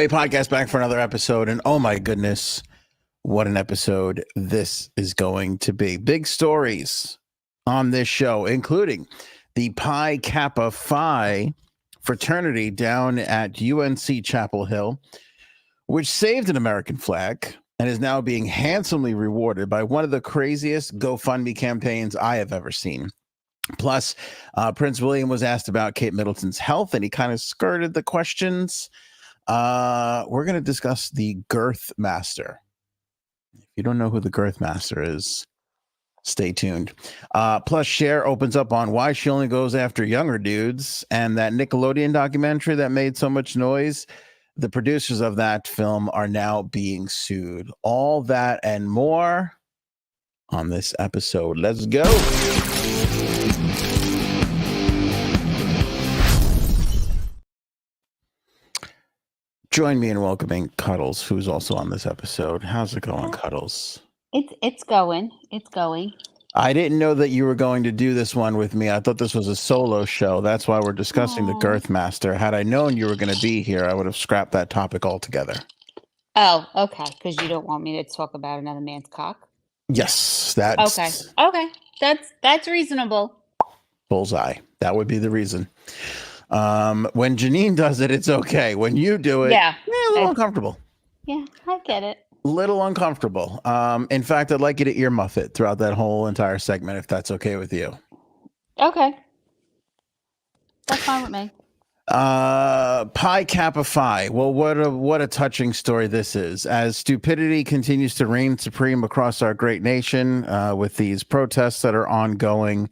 AOA podcast back for another episode. And oh my goodness, what an episode this is going to be. Big stories on this show, including the Pi Kappa Phi fraternity down at UNC Chapel Hill, which saved an American flag and is now being handsomely rewarded by one of the craziest GoFundMe campaigns I have ever seen. Plus, Prince William was asked about Kate Middleton's health, and he kind of skirted the questions. We're going to discuss the Girthmaster. If you don't know who the Girthmaster is, stay tuned. Plus, Cher opens up on why she only goes after younger dudes, and that Nickelodeon documentary that made so much noise. The producers of that film are now being sued. All that and more on this episode. Let's go. Join me in welcoming Cuddles, who's also on this episode. How's it going, Cuddles? It's going. I didn't know that you were going to do this one with me. I thought this was a solo show. That's why we're discussing the Girthmaster. Had I known you were going to be here, I would have scrapped that topic altogether. Oh, okay. Because you don't want me to talk about another man's cock. Yes, that's okay. That's reasonable. Bullseye. That would be the reason. When Janine does it, it's okay. When you do it, a little uncomfortable. Yeah, I get it. Little uncomfortable. In fact, I'd like you to earmuff it throughout that whole entire segment, if that's okay with you. Okay. That's fine with me. Pi Kappa Phi. Well, what a touching story this is. As stupidity continues to reign supreme across our great nation, with these protests that are ongoing,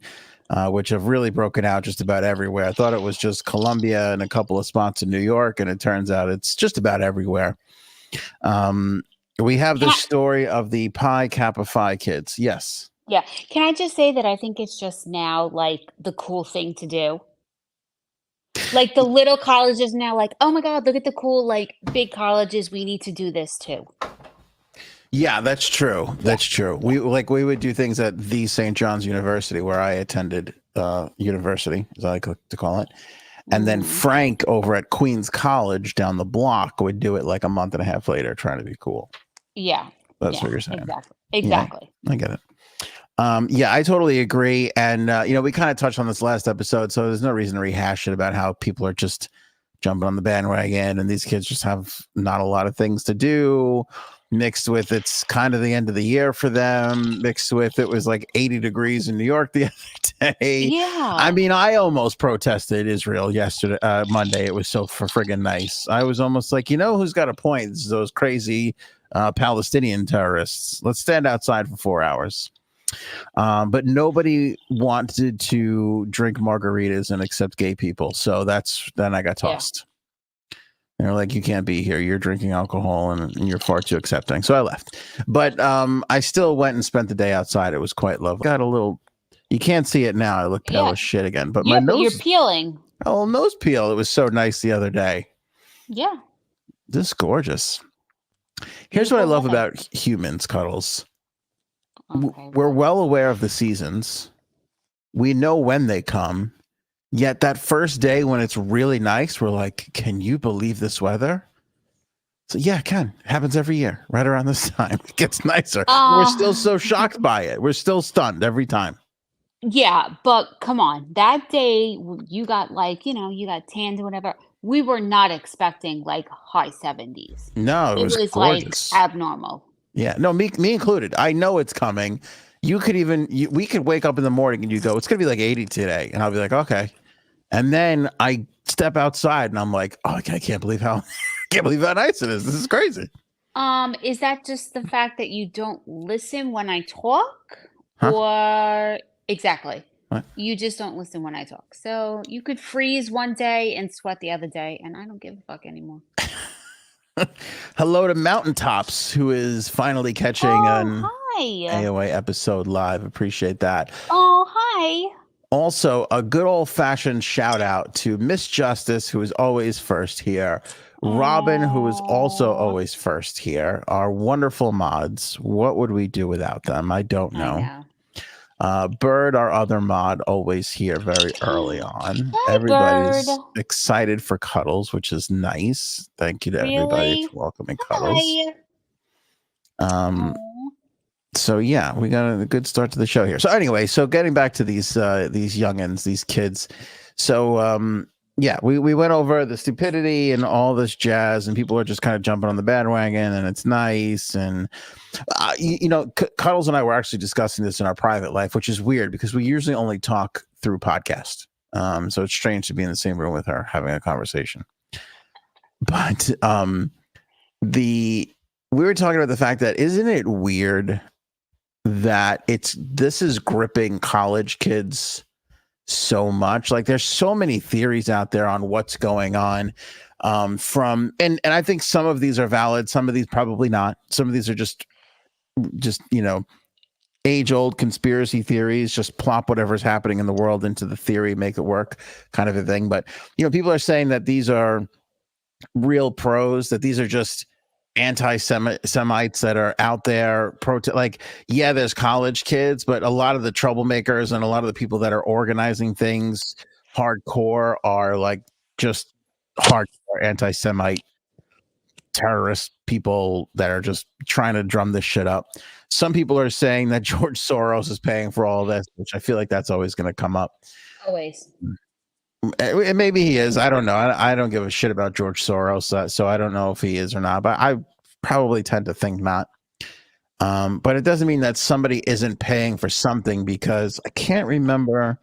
which have really broken out just about everywhere. I thought it was just Columbia and a couple of spots in New York, and it turns out it's just about everywhere. We have the story of the Pi Kappa Phi kids. Yes. Yeah. Can I just say that I think it's just now like the cool thing to do? Like the little colleges now, like, oh my God, look at the cool, like big colleges. We need to do this too. Yeah, that's true. That's true. We would do things at the St. John's University, where I attended university, as I like to call it. And then Frank over at Queens College down the block would do it like a month and a half later, trying to be cool. Yeah. That's what you're saying. Exactly. Yeah, I get it. I totally agree. And, we kind of touched on this last episode, so there's no reason to rehash it about how people are just jumping on the bandwagon and these kids just have not a lot of things to do, mixed with it's kind of the end of the year for them, mixed with it was like 80 degrees in New York the other day. Yeah. I mean, I almost protested Israel Monday. It was so friggin' nice. I was almost like, who's got a point? It's those crazy Palestinian terrorists. Let's stand outside for 4 hours. But nobody wanted to drink margaritas and accept gay people. So then I got tossed. They're like, you can't be here. You're drinking alcohol and you're far too accepting. So I left. But I still went and spent the day outside. It was quite lovely. Got a little, you can't see it now. I look pale as shit again. But my nose, you're peeling. Oh, nose peel. It was so nice the other day. Yeah. This is gorgeous. Here's what I love about humans, Cuddles. Okay, we're well aware of the seasons. We know when they come. Yet that first day when it's really nice, we're like, can you believe this weather? So yeah, it can. It happens every year, right around this time. It gets nicer. We're still so shocked by it. We're still stunned every time. Yeah, but come on. That day you got you got tanned or whatever. We were not expecting like high 70s. No, it was gorgeous. Like abnormal. Yeah, no, me included. I know it's coming. We could wake up in the morning and you go, it's going to be like 80 today. And I'll be like, okay. And then I step outside and I'm like, oh, I can't believe how nice it is. This is crazy. Is that just the fact that you don't listen when I talk? Huh? Or exactly. What? You just don't listen when I talk. So you could freeze one day and sweat the other day, and I don't give a fuck anymore. Hello to Mountaintops, who is finally catching an AOA episode live. Appreciate that. Oh, hi. Also, a good old-fashioned shout-out to Miss Justice, who is always first here. Robin, who is also always first here. Our wonderful mods. What would we do without them? I don't know. Bird, our other mod, always here very early on. Hi, Bird. Everybody's excited for Cuddles, which is nice. Thank you to everybody Really? for welcoming Cuddles. Hi. Um, Aw. so yeah, we got a good start to the show here. So anyway, so getting back to these youngins, these kids. So yeah, we went over the stupidity and all this jazz, and people are just kind of jumping on the bandwagon, and it's nice. And Cuddles and I were actually discussing this in our private life, which is weird because we usually only talk through podcast. So it's strange to be in the same room with her having a conversation. But we were talking about the fact that isn't it weird that this is gripping college kids so much? Like there's so many theories out there on what's going on, and I think some of these are valid, some of these probably not, some of these are just age old conspiracy theories, just plop whatever's happening in the world into the theory, make it work kind of a thing. But people are saying that these are real pros, that these are just anti-Semites that are out there yeah, there's college kids, but a lot of the troublemakers and a lot of the people that are organizing things hardcore are like just hardcore anti-Semite terrorist people that are just trying to drum this shit up. Some people are saying that George Soros is paying for all this, which I feel like that's always going to come up. Always. And maybe he is. I don't know. I don't give a shit about George Soros, so I don't know if he is or not. But I probably tend to think not. But it doesn't mean that somebody isn't paying for something, because I can't remember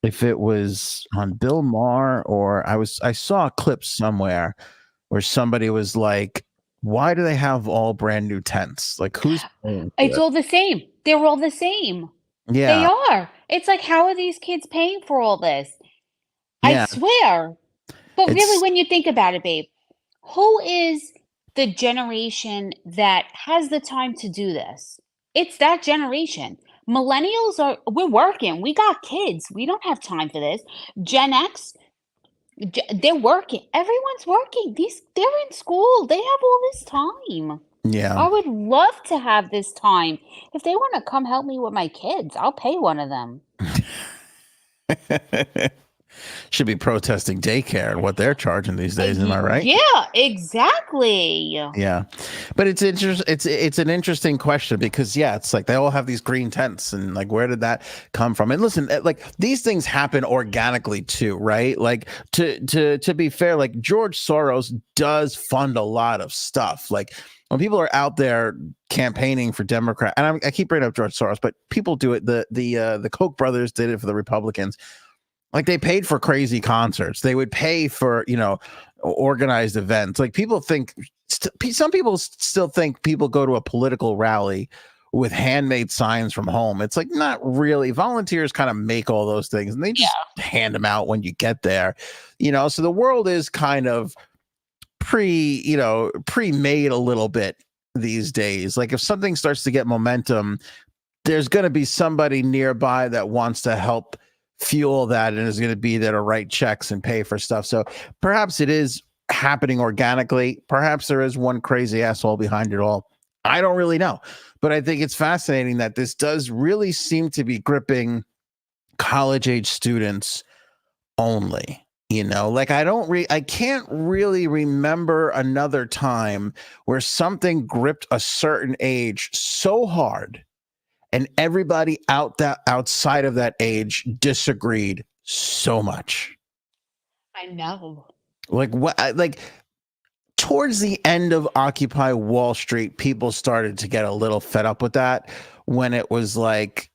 if it was on Bill Maher or I saw a clip somewhere where somebody was like, "Why do they have all brand new tents? Like, who's paying for It's it?" all the same. They're all the same. They Yeah, are. It's like, how are these kids paying for all this? I yeah. swear. But really, It's when you think about it, babe, who is the generation that has the time to do this? It's that generation. We're working. We got kids. We don't have time for this. Gen X, they're working. Everyone's working. They're in school. They have all this time. yeah. I would love to have this time. If they want to come help me with my kids, I'll pay one of them. Should be protesting daycare and what they're charging these days. Am I right? Yeah, exactly. Yeah, but it's interesting. It's an interesting question because it's like they all have these green tents, and like where did that come from? And listen, like these things happen organically too, right? Like to be fair, like George Soros does fund a lot of stuff. Like when people are out there campaigning for Democrat, and I keep bringing up George Soros, but people do it. The Koch brothers did it for the Republicans. Like they paid for crazy concerts. They would pay for, organized events. Like people think, some people still think people go to a political rally with handmade signs from home. It's like, not really. Volunteers kind of make all those things and they just hand them out when you get there. So the world is kind of pre-made a little bit these days. Like if something starts to get momentum, there's going to be somebody nearby that wants to help fuel that and is going to be there to write checks and pay for stuff. So perhaps it is happening organically. Perhaps there is one crazy asshole behind it all. I don't really know, but I think it's fascinating that this does really seem to be gripping college age students only. Like I can't really remember another time where something gripped a certain age so hard and everybody outside of that age disagreed so much. I know. Like what? Like towards the end of Occupy Wall Street, people started to get a little fed up with that when it was like,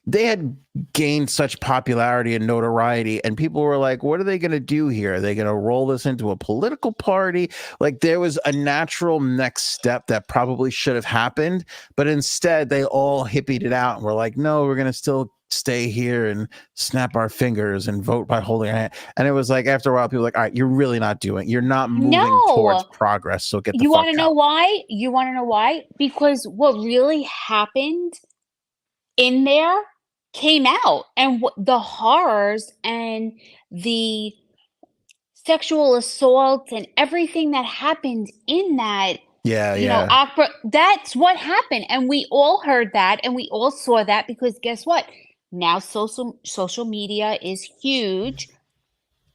they had gained such popularity and notoriety, and people were like, what are they going to do here? Are they going to roll this into a political party? Like there was a natural next step that probably should have happened, but instead they all hippied it out and were like, no, we're going to still stay here and snap our fingers and vote by holding our hand. And it was like, after a while, people were like, all right, you're not moving towards progress. So get the You fuck want to know out. why? You want to know why? Because what really happened in there came out, and the horrors and the sexual assault and everything that happened in that Yeah, You know, yeah. opera, that's what happened. And we all heard that and we all saw that because guess what? Now social media is huge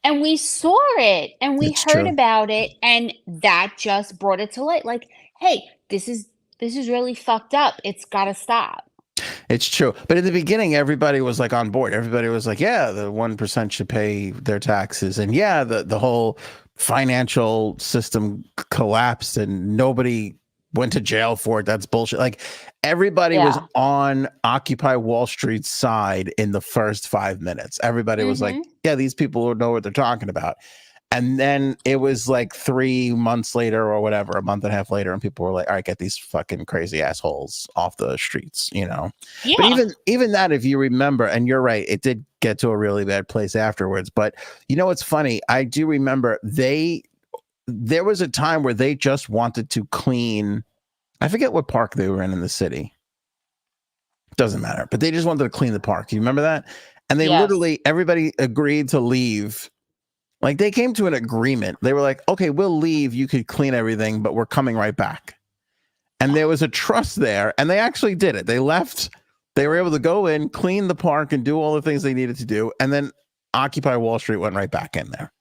and we saw it and we It's heard true. about it and that just brought it to light. Like, hey, this is really fucked up. It's got to stop. It's true. But in the beginning, everybody was like on board. Everybody was like, yeah, the 1% should pay their taxes. And yeah, the whole financial system collapsed and nobody went to jail for it. That's bullshit. Like everybody was Yeah. on Occupy Wall Street's side in the first 5 minutes. Everybody was like, Mhm. yeah, these people know what they're talking about. And then it was like 3 months later or whatever, a month and a half later, and people were like, all right, get these fucking crazy assholes off the streets, you know? But Yeah. even that, if you remember, and you're right, it did get to a really bad place afterwards. But you know what's funny? I do remember there was a time where they just wanted to clean, I forget what park they were in the city. Doesn't matter. But they just wanted to clean the park. You remember that? And they Yes. literally, everybody agreed to leave. Like they came to an agreement. They were like, okay, we'll leave. You could clean everything, but we're coming right back. And there was a trust there. And they actually did it. They left. They were able to go in, clean the park, and do all the things they needed to do. And then Occupy Wall Street went right back in there.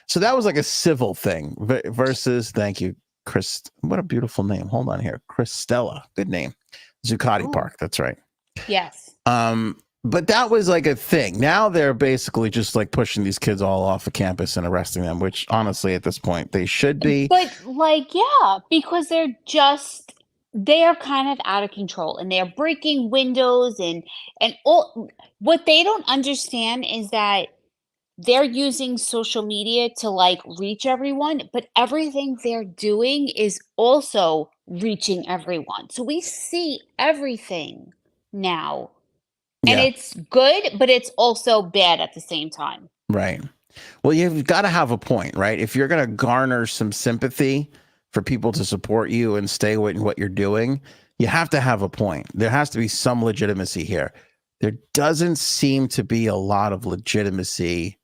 So that was like a civil thing versus, thank you, Chris. What a beautiful name. Hold on here. Christella. Good name. Zuccotti Ooh. Park. That's right. Yes. But that was like a thing. Now they're basically just like pushing these kids all off the campus and arresting them, which honestly at this point they should be. But like, yeah, because they're kind of out of control and they're breaking windows and all. What they don't understand is that they're using social media to like reach everyone, but everything they're doing is also reaching everyone. So we see everything now. And Yeah, it's good, but it's also bad at the same time. right. Well, you've got to have a point, right? If you're going to garner some sympathy for people to support you and stay with what you're doing, you have to have a point. There has to be some legitimacy here. There doesn't seem to be a lot of legitimacy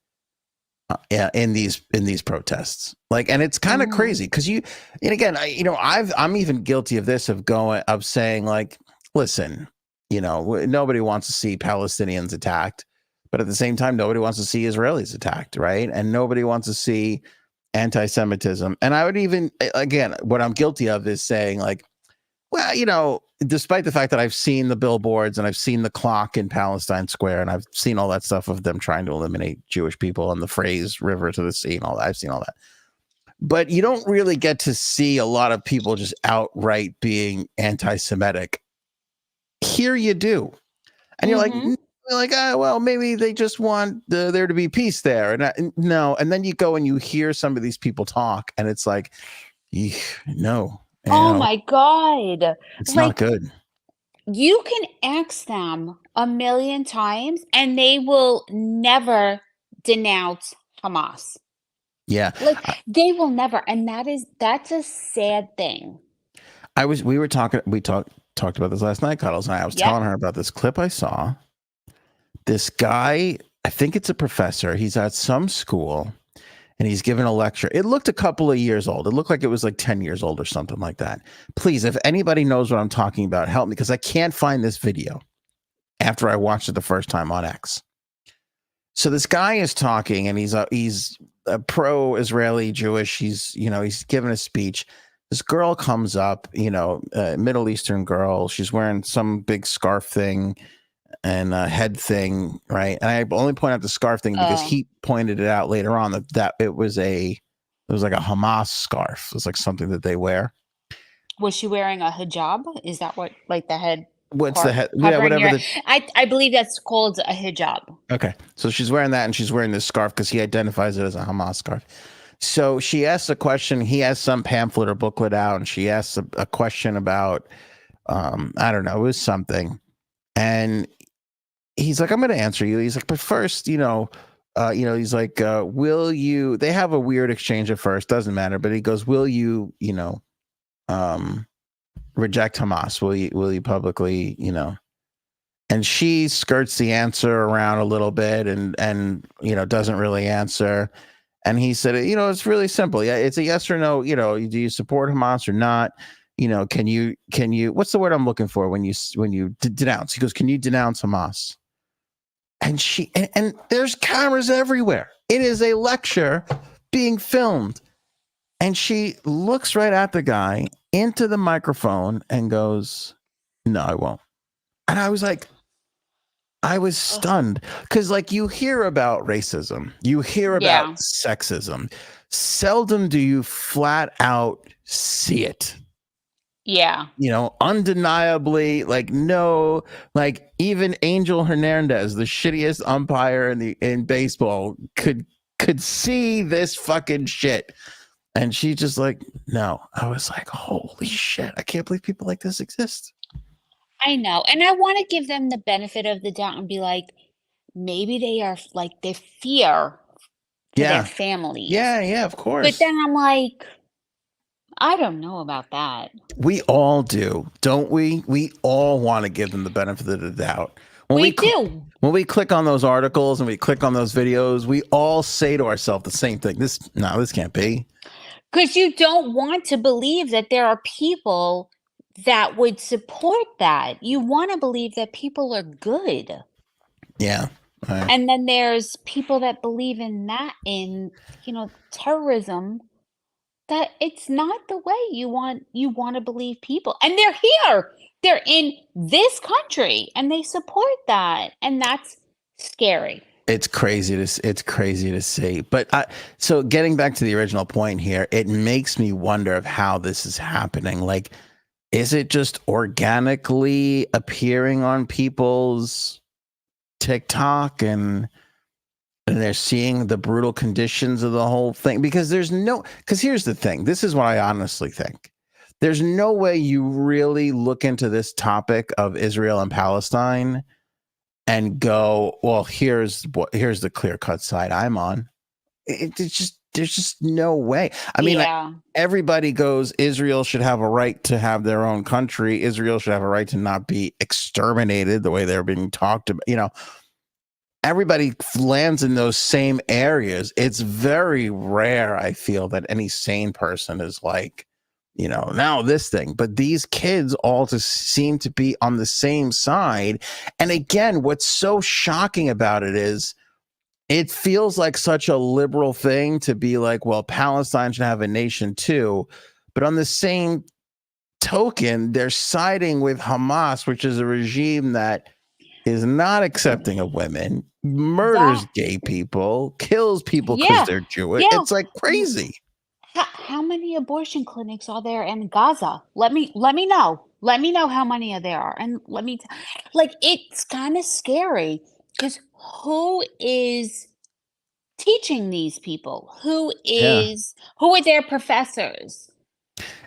in these protests. Like, and it's kind of Mhm. crazy because and again, I'm even guilty of this of saying like, listen, nobody wants to see Palestinians attacked, but at the same time, nobody wants to see Israelis attacked, right? And nobody wants to see anti-Semitism. And I would even, again, what I'm guilty of is saying like, well, despite the fact that I've seen the billboards and I've seen the clock in Palestine Square and I've seen all that stuff of them trying to eliminate Jewish people and the phrase river to the sea and all that, I've seen all that. But you don't really get to see a lot of people just outright being anti-Semitic. Here you do. And Mhm. you're like, well, maybe they just want there to be peace there. And no. And then you go and you hear some of these people talk and it's like, no, Oh my God. it's not Like, good. you can ask them a million times and they will never denounce Hamas. Yeah. Like, they will never. And that's a sad thing. We talked about this last night, Cuddles, and I was Yep. telling her about this clip I saw. This guy, I think it's a professor. He's at some school and he's giving a lecture. It looked a couple of years old. It looked like it was like 10 years old or something like that. Please, if anybody knows what I'm talking about, help me because I can't find this video after I watched it the first time on X. So this guy is talking and he's a pro-Israeli Jewish. He's giving a speech. This girl comes up, Middle Eastern girl. She's wearing some big scarf thing and a head thing, right? And I only point out the scarf thing because Oh. he pointed it out later on that it was like a Hamas scarf. It was like something that they wear. Was she wearing a hijab? Is that what, like the head What's the part head? Yeah, covering whatever your? the. I believe that's called a hijab. Okay, so she's wearing that and she's wearing this scarf because he identifies it as a Hamas scarf. So she asks a question. He has some pamphlet or booklet out, and she asks a question about, I don't know, it was something. And he's like, I'm going to answer you. He's like, but first, he's like, will you, they have a weird exchange at first, doesn't matter. But he goes, will you, reject Hamas? Will you publicly, and she skirts the answer around a little bit and doesn't really answer. And he said, it's really simple. Yeah, it's a yes or no. Do you support Hamas or not? Can you? What's the word I'm looking for when you denounce? He goes, can you denounce Hamas? And and there's cameras everywhere. It is a lecture being filmed. And she looks right at the guy into the microphone and goes, no, I won't. And I was like, I was stunned because, like, you hear about racism, you hear about sexism. Seldom do you flat out see it. Yeah. Undeniably, like, no, like, even Angel Hernandez, the shittiest umpire in baseball, could see this fucking shit. And she just like, no. I was like, holy shit, I can't believe people like this exist. I know. And I want to give them the benefit of the doubt and be like, maybe they are like, they fear for their families. Yeah, of course. But then I'm like, I don't know about that. We all do, don't we? We all want to give them the benefit of the doubt. We do. When we click on those articles and we click on those videos, we all say to ourselves the same thing. This can't be. Because you don't want to believe that there are people that would support that. You want to believe that people are good. Yeah. Right. And then there's people that believe in that, terrorism, that it's not the way you want to believe people. And they're here. They're in this country and they support that. And that's scary. It's crazy to see. But so getting back to the original point here, it makes me wonder of how this is happening. Like, is it just organically appearing on people's TikTok and they're seeing the brutal conditions of the whole thing? Because here's the thing. This is what I honestly think. There's no way you really look into this topic of Israel and Palestine and go, well, here's the clear-cut side I'm on. There's just no way. I mean, everybody goes, Israel should have a right to have their own country. Israel should have a right to not be exterminated the way they're being talked about. Everybody lands in those same areas. It's very rare, I feel, that any sane person is like, now this thing. But these kids all just seem to be on the same side. And again, what's so shocking about it is it feels like such a liberal thing to be like, well, Palestine should have a nation too. But on the same token, they're siding with Hamas, which is a regime that is not accepting of women, murders gay people, kills people because they're Jewish. It's like crazy. How many abortion clinics are there in Gaza? Let me know. Let me know how many there are. And it's kind of scary because who is teaching these people? Who are their professors?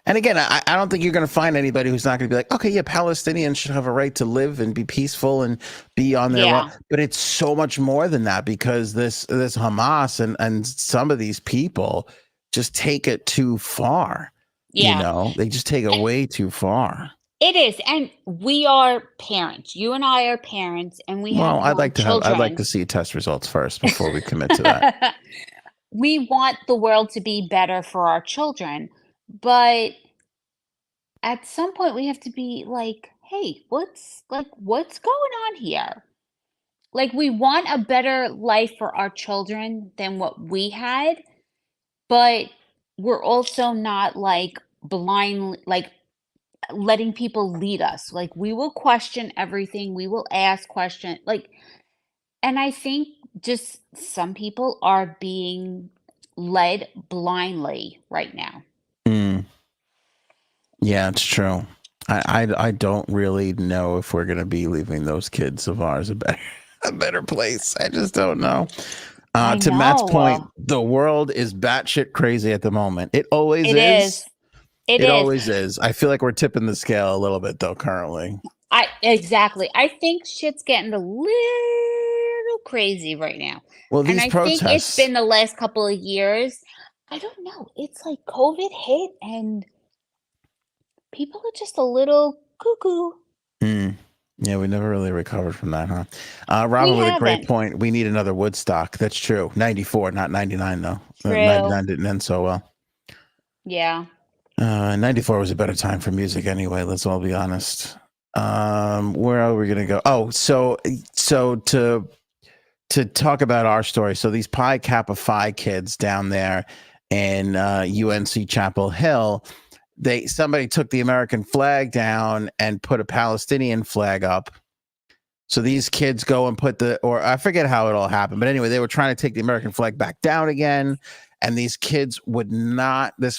And again, I don't think you're going to find anybody who's not going to be like, okay, yeah, Palestinians should have a right to live and be peaceful and be on their own. But it's so much more than that, because this Hamas and some of these people just take it too far. They just take it way too far. It is. And we are parents. You and I are parents, and we have I'd like to see test results first before we commit to that. We want the world to be better for our children, but at some point we have to be like, hey, what's going on here? Like, we want a better life for our children than what we had, but we're also not like blind, like letting people lead us. Like, we will question everything. We will ask questions. And I think just some people are being led blindly right now. Yeah, it's true. I don't really know if we're going to be leaving those kids of ours a better place. I just don't know. To Matt's point, the world is batshit crazy at the moment. It always is. It always is. I feel like we're tipping the scale a little bit, though, currently. Exactly. I think shit's getting a little crazy right now. Well, these protests. I think it's been the last couple of years. I don't know. It's like COVID hit and people are just a little cuckoo. Yeah, we never really recovered from that, huh? Robin We with a great haven't. point. We need another Woodstock. That's true. 94, not 99, though. True. 99 didn't end so well. Yeah. 94 was a better time for music anyway. Let's all be honest. Where are we going to go? Oh, so to talk about our story. So these Pi Kappa Phi kids down there in UNC Chapel Hill, somebody took the American flag down and put a Palestinian flag up. So these kids go and or I forget how it all happened, but anyway, they were trying to take the American flag back down again, and these kids would not. This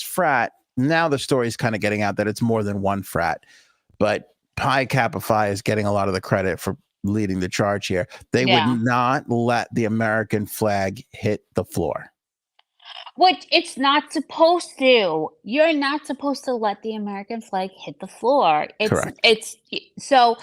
frat. Now the story is kind of getting out that it's more than one frat, but Pi Kappa Phi is getting a lot of the credit for leading the charge here. They would not let the American flag hit the floor. Which it's not supposed to. You're not supposed to let the American flag hit the floor. Correct. It's so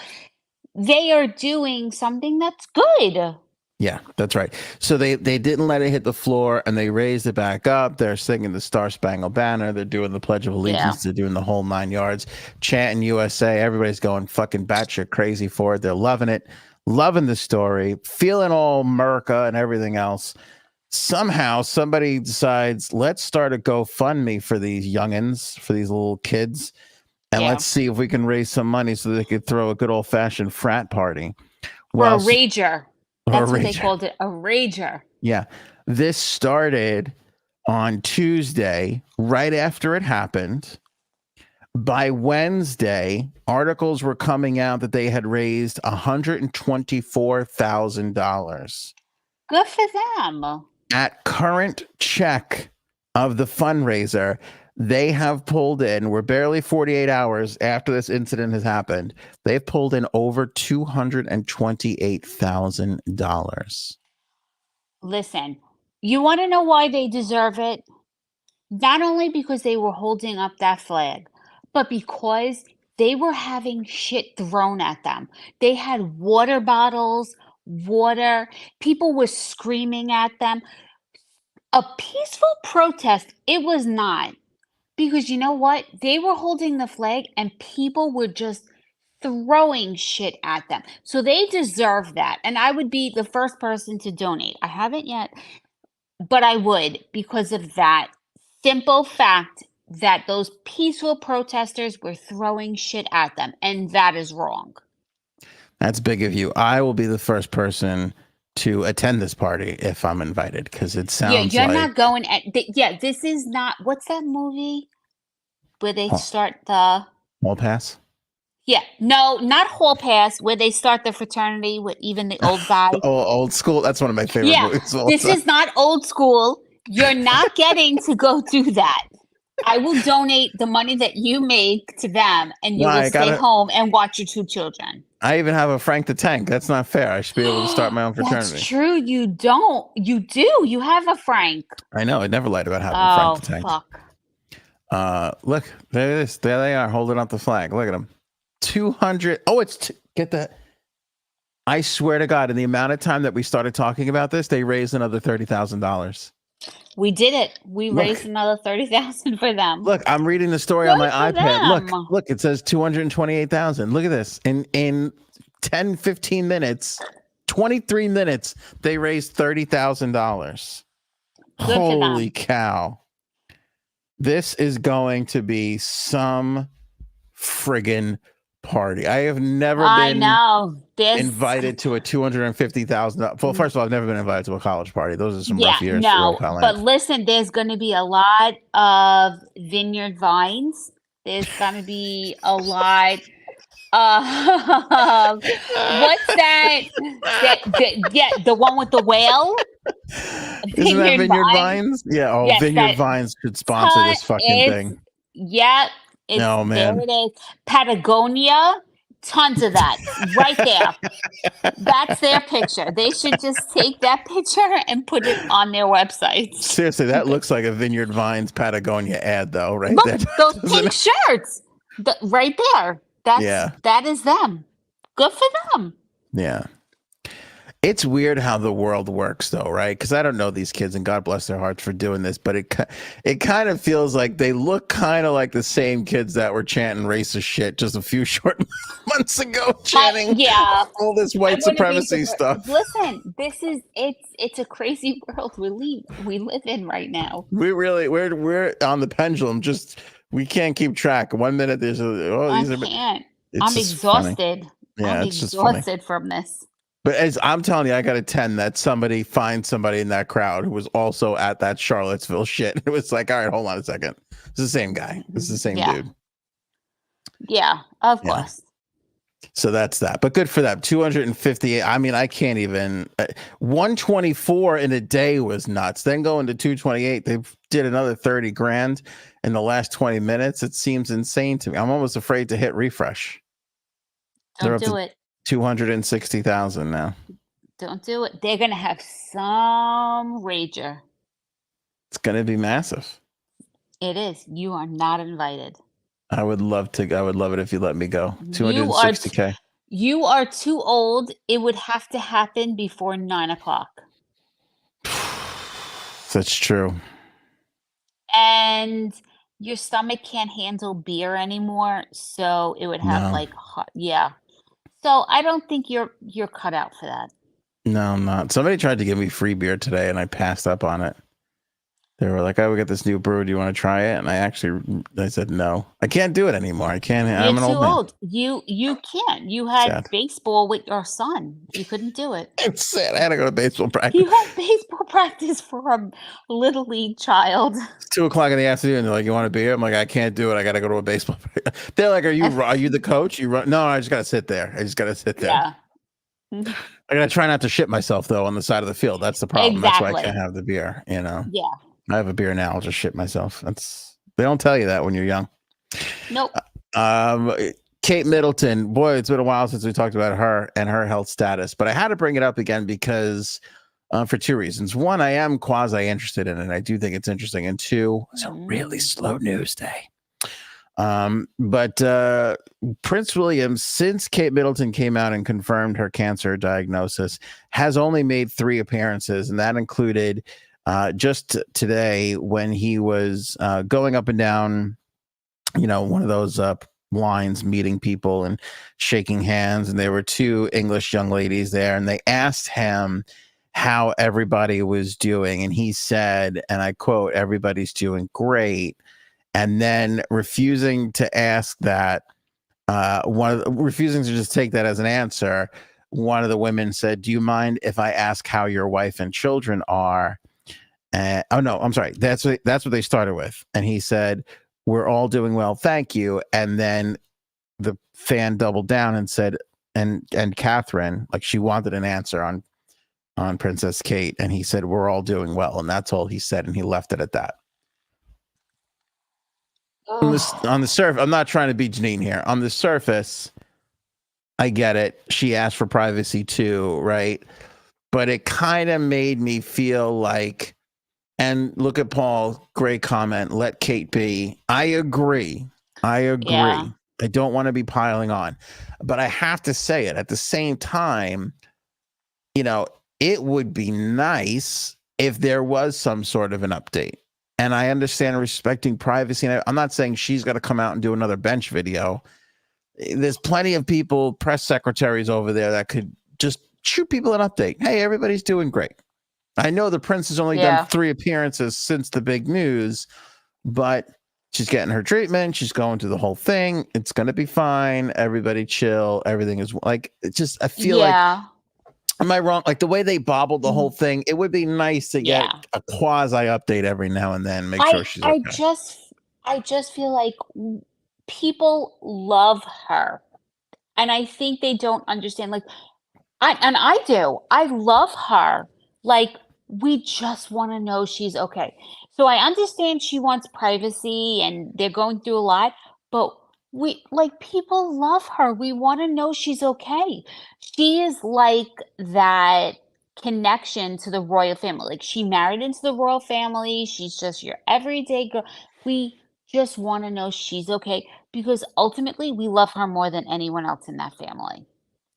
they are doing something that's good. Yeah, that's right. So they didn't let it hit the floor, and they raised it back up. They're singing the Star Spangled Banner. They're doing the Pledge of Allegiance. They're doing the whole 9 yards, chanting USA. Everybody's going fucking batshit crazy for it. They're loving it, loving the story, feeling all America and everything else. Somehow somebody decides, let's start a GoFundMe for these youngins, for these little kids, and let's see if we can raise some money so they could throw a good old fashioned frat party. Or a rager. That's what they called it, a rager. Yeah. This started on Tuesday, right after it happened. By Wednesday, articles were coming out that they had raised $124,000. Good for them. At current check of the fundraiser, they have pulled in, we're barely 48 hours after this incident has happened, they've pulled in over $228,000. Listen, you want to know why they deserve it? Not only because they were holding up that flag, but because they were having shit thrown at them. They had water bottles, water, people were screaming at them. A peaceful protest, it was not. Because you know what? They were holding the flag and people were just throwing shit at them. So they deserve that. And I would be the first person to donate. I haven't yet, but I would because of that simple fact that those peaceful protesters were throwing shit at them. And that is wrong. That's big of you. I will be the first person to attend this party if I'm invited, because it sounds you're like not going this is not, what's that movie where they start the Hall Pass? Yeah, no, not Hall Pass, where they start the fraternity with even the old guy. Old School. That's one of my favorite movies. This is not Old School. You're not getting to go do that. I will donate the money that you make to them, and you will stay home and watch your 2 children. I even have a Frank the Tank. That's not fair. I should be able to start my own fraternity. That's true. You don't. You do. You have a Frank. I know. I never lied about having Frank the Tank. Fuck. Look, there it is. There they are, holding up the flag. Look at them. 200. Oh, get that. I swear to God, in the amount of time that we started talking about this, they raised another $30,000. We did it. We raised another $30,000 for them. Look, I'm reading the story on my iPad. Look, it says 228,000. Look at this. In 10, 15 minutes, 23 minutes, they raised $30,000. Holy cow. This is going to be some friggin' party. I have never been invited to a $250,000. Well, first of all, I've never been invited to a college party. Those are some rough years. No, but listen, there's going to be a lot of vineyard vines. There's going to be a lot of what's that? The one with the whale. Isn't that Vineyard Vines? Yeah. Oh, yes, Vineyard Vines should sponsor this fucking thing. Yeah. No, man. There it is. Patagonia, tons of that right there. That's their picture. They should just take that picture and put it on their website. Seriously, that looks like a Vineyard Vines Patagonia ad, though, right? Look, those pink shirts, right there. That is them. Good for them. Yeah. It's weird how the world works, though, right? Because I don't know these kids, and God bless their hearts for doing this, but it kind of feels like they look kind of like the same kids that were chanting racist shit just a few short months ago, chanting Yeah, all this I white wouldn't be supremacy surprised. stuff. Listen, it's a crazy world we live in right now. We're on the pendulum. Just we can't keep track. 1 minute there's I these are. can't. It's I'm just funny. exhausted. I'm Yeah, it's just funny. exhausted from this. But as I'm telling you, I got a 10 that somebody finds somebody in that crowd who was also at that Charlottesville shit. It was like, all right, hold on a second. It's the same guy. It's the same Yeah. dude. Yeah, of Yeah. course. So that's that. But good for them. 258. I mean, I can't even. 124 in a day was nuts. Then going to 228, they did another 30 grand in the last 20 minutes. It seems insane to me. I'm almost afraid to hit refresh. Don't do it. 260,000 now. Don't do it. They're gonna have some rager. It's going to be massive. It is. You are not invited. I would love to. I would love it if you let me go. 260K. You are too old. It would have to happen before 9:00. That's true. And your stomach can't handle beer anymore, so it would have No. like hot, yeah. So I don't think you're cut out for that. No, I'm not. Somebody tried to give me free beer today, and I passed up on it. They were like, "Oh, we got this new brew. Do you want to try it?" And I said no. I can't do it anymore. I can't. I'm You're an too old man. old. You can't. You had Sad. baseball with your son. You couldn't do it. It's sad. I had to go to baseball practice. You had baseball practice for a little league child. It's 2:00 in the afternoon. They're like, "You want a beer?" I'm like, "I can't do it. I got to go to a baseball practice." They're like, "Are you the coach? You run?" No, I just got to sit there. I just got to sit there. Yeah. I got to try not to shit myself though on the side of the field. That's the problem. Exactly. That's why I can't have the beer. You know. Yeah. I have a beer now. I'll just shit myself. They don't tell you that when you're young. Nope. Kate Middleton, boy, it's been a while since we talked about her and her health status, but I had to bring it up again because for two reasons. One, I am quasi interested in it. I do think it's interesting. And two, it's a really slow news day. But Prince William, since Kate Middleton came out and confirmed her cancer diagnosis, has only made 3 appearances, and that included just today when he was going up and down, one of those lines, meeting people and shaking hands. And there were 2 English young ladies there, and they asked him how everybody was doing. And he said, and I quote, "Everybody's doing great." And then refusing to ask that, refusing to just take that as an answer, one of the women said, "Do you mind if I ask how your wife and children are?" Oh no, I'm sorry. That's what they started with. And he said, "We're all doing well, thank you." And then the fan doubled down and said, and Catherine, like she wanted an answer on Princess Kate, and he said, "We're all doing well," and that's all he said, and he left it at that. On the surface, I'm not trying to be Janine here. On the surface, I get it. She asked for privacy too, right? But it kind of made me feel like, and look at Paul, great comment. Let Kate be. I agree. Yeah. I don't want to be piling on, but I have to say it at the same time. It would be nice if there was some sort of an update. And I understand respecting privacy. And I'm not saying she's got to come out and do another bench video. There's plenty of people, press secretaries over there that could just shoot people an update. Hey, everybody's doing great. I know the prince has only done 3 appearances since the big news, but she's getting her treatment. She's going through the whole thing. It's going to be fine. Everybody chill. Everything is like, it's just, I feel like, am I wrong? Like the way they bobbled the whole thing, it would be nice to get a quasi update every now and then. Make sure she's okay. I just feel like people love her, and I think they don't understand. Like, I do. I love her. Like, we just want to know she's okay. So I understand she wants privacy, and they're going through a lot, but people love her. We want to know she's okay. She is like that connection to the royal family. Like, she married into the royal family. She's just your everyday girl. We just want to know she's okay because ultimately we love her more than anyone else in that family.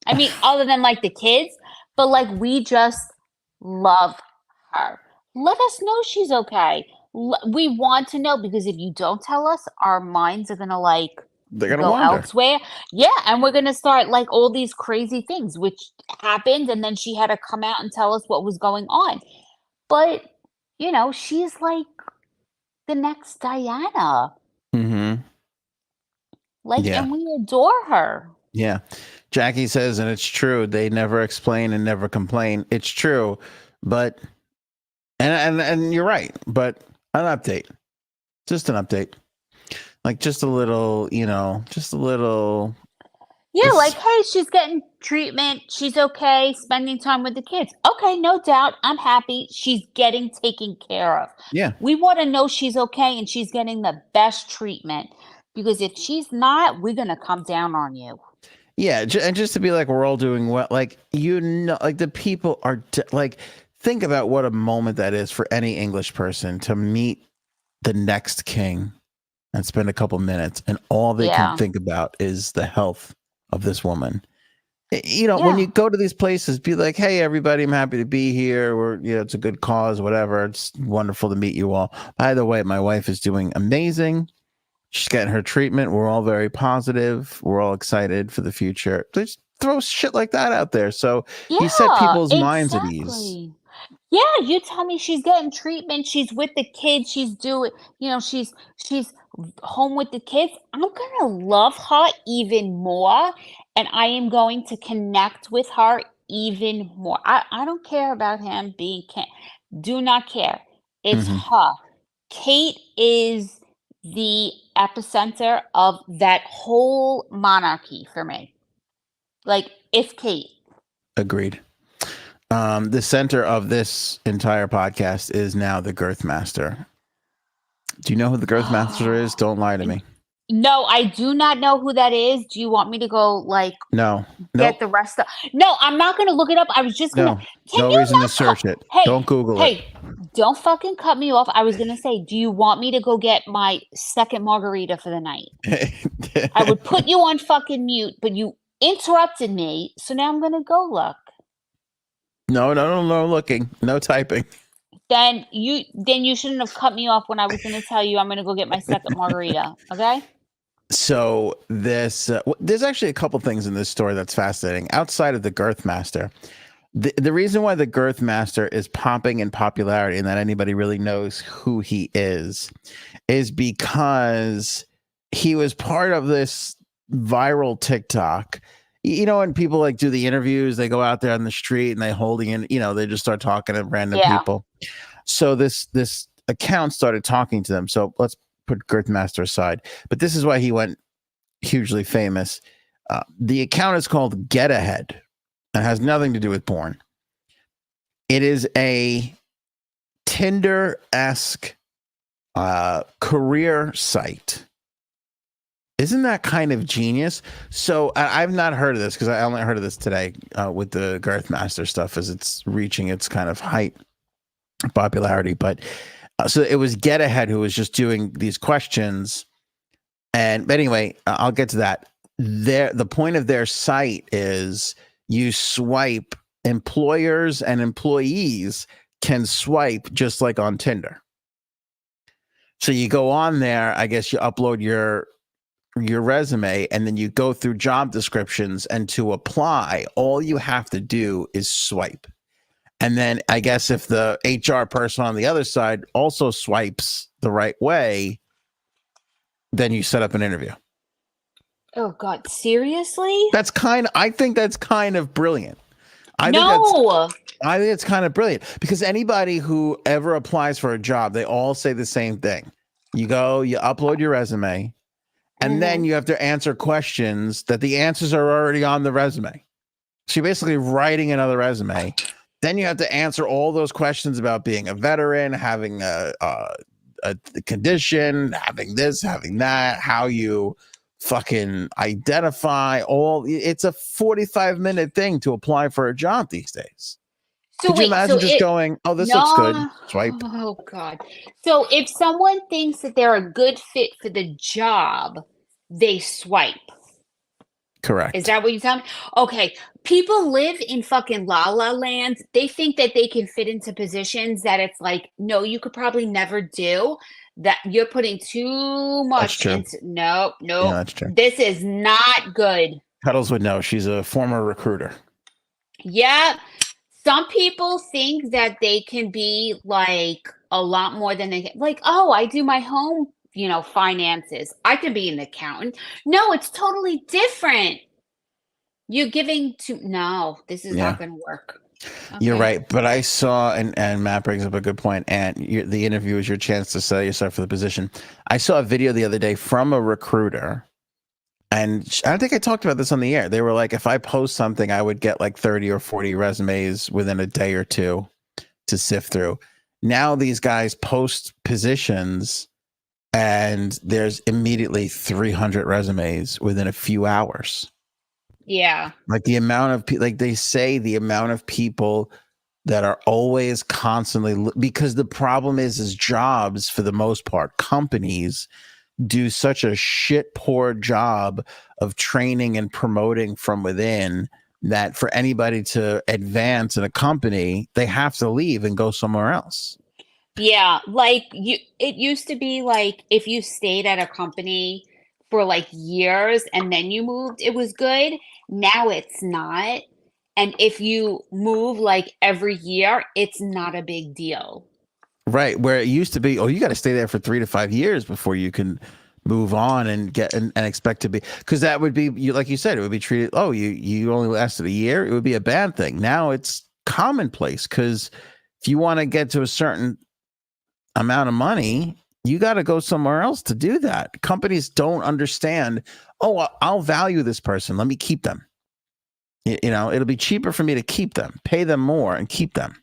I mean, other than like the kids, but like we just love her. Let us know she's okay. We want to know, because if you don't tell us, our minds are gonna like They're gonna go wander. elsewhere. Yeah, and we're gonna start like all these crazy things, which happened, and then she had to come out and tell us what was going on. But you know, she's like the next Diana. Mm-hmm. Like, Yeah. and we adore her. Yeah. Jackie says, and it's true, they never explain and never complain. It's true, but and you're right, but an update. Just an update. Like just a little, just a little. Yeah, like, It's, hey, she's getting treatment. She's okay, spending time with the kids. Okay, no doubt. I'm happy she's getting taken care of. yeah. We want to know she's okay and she's getting the best treatment, because if she's not, we're going to come down on you. Yeah, and just to be like, we're all doing well. Like, like the people are like, think about what a moment that is for any English person to meet the next king and spend a couple minutes, and all they can Yeah. think about is the health of this woman. When Yeah. you go to these places, be like, hey, everybody, I'm happy to be here. It's a good cause, whatever. It's wonderful to meet you all. By the way, my wife is doing amazing. She's getting her treatment. We're all very positive. We're all excited for the future. Just throw shit like that out there. So you set Yeah, people's minds at ease. exactly. Yeah, you tell me she's getting treatment, she's with the kids, she's doing, she's home with the kids. I'm gonna love her even more, and I am going to connect with her even more. I don't care about him being do not care. It's Hmm. her. Kate is the epicenter of that whole monarchy for me. Like, it's Kate. Agreed. The center of this entire podcast is now the Girthmaster. Do you know who the Girthmaster is? Don't lie to me. No, I do not know who that is. Do you want me to go like No. get Nope. the rest of? No, I'm not gonna look it up. I was just gonna. No. Can No you reason to not search it. Hey, Don't Google it. hey, don't fucking cut me off. I was gonna say, do you want me to go get my second margarita for the night? I would put you on fucking mute, but you interrupted me, so now I'm gonna go look. No looking. No typing. Then you shouldn't have cut me off when I was gonna tell you I'm gonna go get my second margarita. Okay. So there's actually a couple things in this story that's fascinating outside of the Girthmaster. The reason why the Girthmaster is popping in popularity and that anybody really knows who he is because he was part of this viral TikTok. When people like do the interviews, they go out there on the street and they holding in, they just start talking to random people. So this account started talking to them. So let's put Girthmaster aside, but this is why he went hugely famous. The account is called Get Ahead. It has nothing to do with porn. It is a Tinder-esque career site. Isn't that kind of genius? So I've not heard of this because I only heard of this today with the Girthmaster stuff as it's reaching its kind of height popularity. But so it was Get Ahead who was just doing these questions. But anyway, I'll get to that. The point of their site is you swipe. Employers and employees can swipe just like on Tinder. So you go on there, I guess you upload your resume, and then you go through job descriptions, and to apply, all you have to do is swipe. And then I guess if the HR person on the other side also swipes the right way, then you set up an interview. Oh God, seriously? I think that's kind of brilliant. I think it's kind of brilliant because anybody who ever applies for a job, they all say the same thing. You go, you upload your resume, and then you have to answer questions that the answers are already on the resume. So you're basically writing another resume. Then you have to answer all those questions about being a veteran, having a condition, having this, having that, how you fucking identify it's a 45-minute thing to apply for a job these days. So Could you imagine just going, oh, this looks good, swipe? Oh God. So if someone thinks that they're a good fit for the job, they swipe. Is Correct. that what you tell me? Okay. People live in fucking la la land. They think that they can fit into positions that it's like, no, you could probably never do. That you're putting too That's much true. into. Nope, Yeah, nope. that's true. This is not good. Cuddles would know. She's a former recruiter. Yeah. Some people think that they can be like a lot more than they can. Like, oh, I do my home, finances. I can be an accountant. No, it's totally different. You're giving to no, this is not Yeah. gonna work. You're Okay. right, but I saw, and Matt brings up a good point, and the interview is your chance to sell yourself for the position. I saw a video the other day from a recruiter, and I don't think I talked about this on the air. They were like, if I post something, I would get like 30 or 40 resumes within a day or two to sift through. Now these guys post positions, and there's immediately 300 resumes within a few hours. Yeah. Like the amount of people, like they say, the amount of people that are always constantly, because the problem is jobs, for the most part, companies do such a shit poor job of training and promoting from within, that for anybody to advance in a company, they have to leave and go somewhere else. Yeah, it used to be like if you stayed at a company for like years and then you moved, it was good. Now it's not. And if you move like every year, it's not a big deal. Right. Where it used to be, oh, you got to stay there for 3 to 5 years before you can move on and get and expect to be, because that would be, you like you said, it would be treated, oh, you only lasted a year, it would be a bad thing. Now it's commonplace, because if you want to get to a certain amount of money, you got to go somewhere else to do that. Companies don't understand, oh, I'll value this person, let me keep them. It'll be cheaper for me to keep them, pay them more and keep them,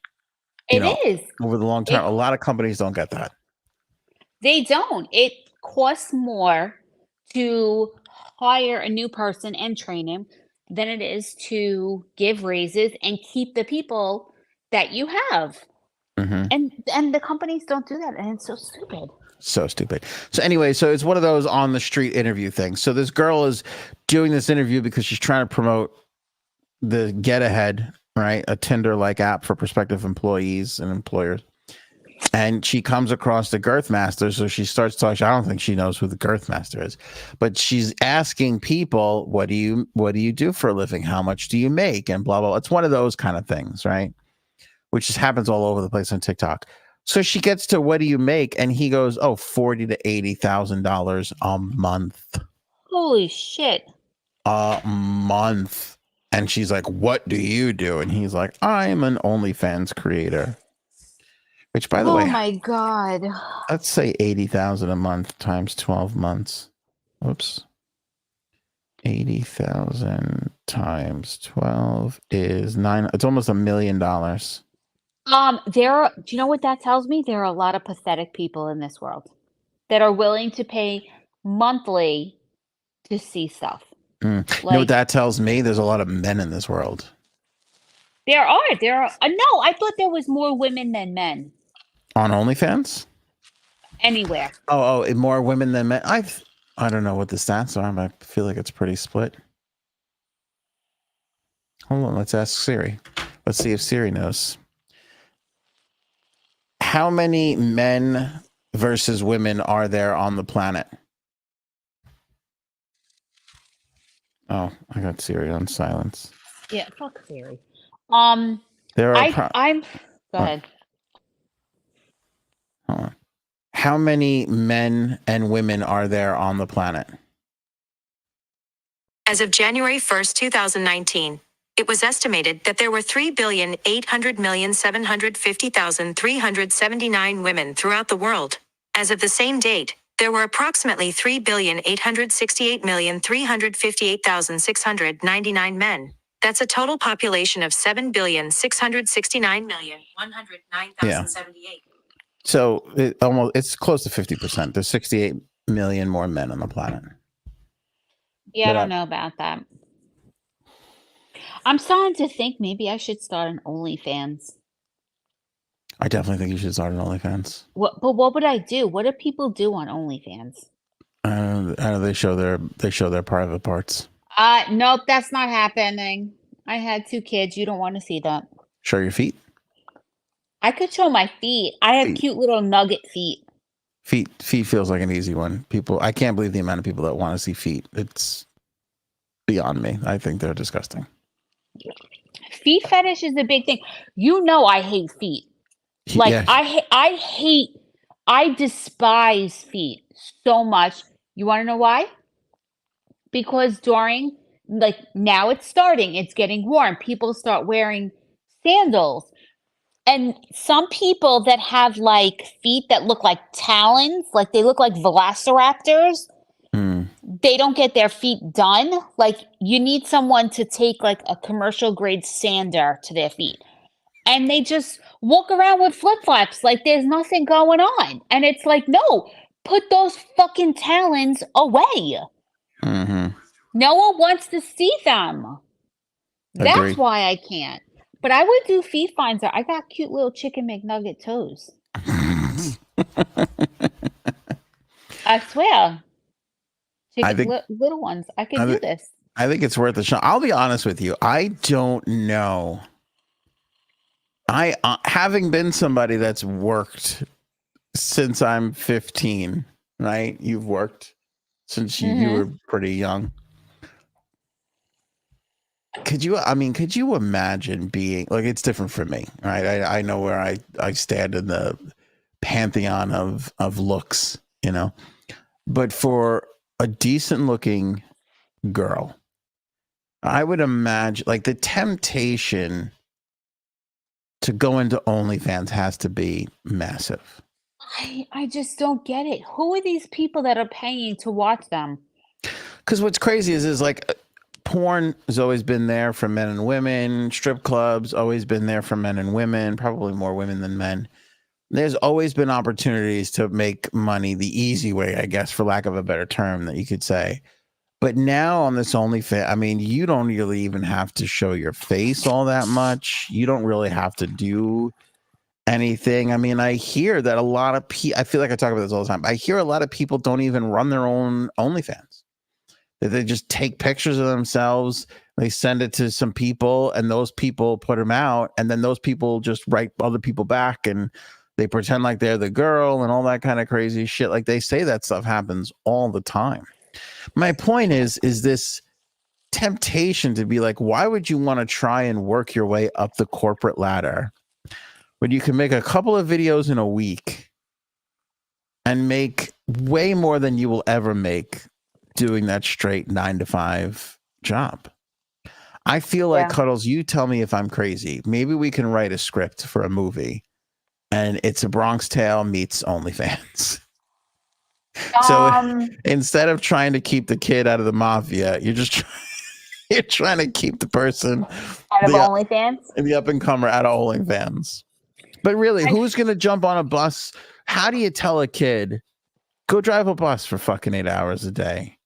It is. over the long term. It A lot of companies don't get that. They don't. It costs more to hire a new person and train him than it is to give raises and keep the people that you have. Mm-hmm. And the companies don't do that, and it's so stupid. So stupid. So anyway, so it's one of those on the street interview things. So this girl is doing this interview because she's trying to promote the Get Ahead, right? A Tinder-like app for prospective employees and employers. And she comes across the Girthmaster, so she starts talking. I don't think she knows who the Girthmaster is, but she's asking people, what do you do for a living? How much do you make? And blah, blah, blah. It's one of those kind of things, right? Which just happens all over the place on TikTok. So she gets to, what do you make? And he goes, oh, $40,000 to $80,000 a month. Holy shit. A month. And she's like, what do you do? And he's like, I'm an OnlyFans creator. Which, by the way, oh my God. let's say 80,000 a month times 12 months. Oops. 80,000 times 12 is nine. It's almost $1 million. Do you know what that tells me? There are a lot of pathetic people in this world that are willing to pay monthly to see stuff. You know what Like, that tells me? There's a lot of men in this world. there are. No, I thought there was more women than men On OnlyFans? anywhere. Oh, more women than men. I don't know what the stats are, but I feel like it's pretty split. Hold on, let's ask Siri. Let's see if Siri knows. How many men versus women are there on the planet? Oh, I got Siri on silence. Yeah, fuck Siri. There are. Go ahead. Hold on. How many men and women are there on the planet? As of January 1st, 2019, it was estimated that there were 3,800,750,379 women throughout the world. As of the same date, there were approximately 3,868,358,699 men. That's a total population of 7,669,109,078. So it's close to 50%. There's 68 million more men on the planet. Yeah, I don't know about that. I'm starting to think maybe I should start an OnlyFans. I definitely think you should start an OnlyFans. But what would I do? What do people do on OnlyFans? I know they show their private parts. Nope, that's not happening. I had 2 kids. You don't want to see that. Show your feet. I could show my feet. I have Feet. cute little nugget feet. Feet feels like an easy one. I can't believe the amount of people that want to see feet. It's beyond me. I think they're disgusting. Feet fetish is a big thing. You know I hate feet. Like Yeah. I despise feet so much. You want to know why? Because during, like, now it's starting, it's getting warm. People start wearing sandals. And some people that have like feet that look like talons, like they look like velociraptors, they don't get their feet done. Like you need someone to take like a commercial grade sander to their feet. And they just walk around with flip-flops like there's nothing going on. And it's like, no, put those fucking talons away. Mm-hmm. No one wants to see them. That's Agreed. why I can't. But I would do feet finder. I got cute little chicken McNugget toes. I swear. Little ones. I could do this. I think it's worth a shot. I'll be honest with you. I don't know. Having been somebody that's worked since I'm 15, right? You've worked since you were pretty young. Could you imagine being like, it's different for me, right? I know where I stand in the pantheon of looks, you know, but for a decent looking girl, I would imagine like the temptation to go into OnlyFans has to be massive. I just don't get it. Who are these people that are paying to watch them? Because what's crazy is like porn has always been there for men and women. Strip clubs always been there for men and women, probably more women than men. There's always been opportunities to make money the easy way, I guess, for lack of a better term that you could say. But now on this OnlyFans, I mean, you don't really even have to show your face all that much. You don't really have to do anything. I mean, I hear that a lot of people, I feel like I talk about this all the time. I hear a lot of people don't even run their own OnlyFans. That they just take pictures of themselves, they send it to some people, and those people put them out, and then those people just write other people back, and they pretend like they're the girl and all that kind of crazy shit. Like they say that stuff happens all the time. My point is this temptation to be like, why would you want to try and work your way up the corporate ladder when you can make a couple of videos in a week and make way more than you will ever make doing that straight 9-to-5 job? I feel like, Cuddles, you tell me if I'm crazy. Maybe we can write a script for a movie and it's a Bronx Tale meets OnlyFans. So instead of trying to keep the kid out of the mafia, you're trying to keep the person out of OnlyFans, the up and comer out of OnlyFans. But really, who's going to jump on a bus? How do you tell a kid, go drive a bus for fucking 8 hours a day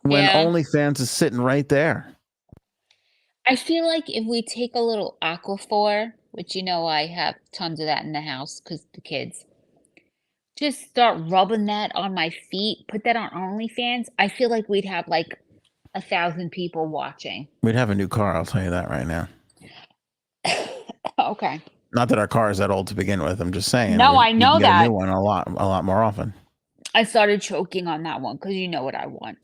when OnlyFans is sitting right there? I feel like if we take a little Aquaphor, which you know I have tons of that in the house because the kids, just start rubbing that on my feet, put that on OnlyFans, I feel like we'd have like 1,000 people watching. We'd have a new car, I'll tell you that right now. Okay. Not that our car is that old to begin with. I'm just saying. No, I know we can that. get a new one a lot more often. I started choking on that one because you know what I want.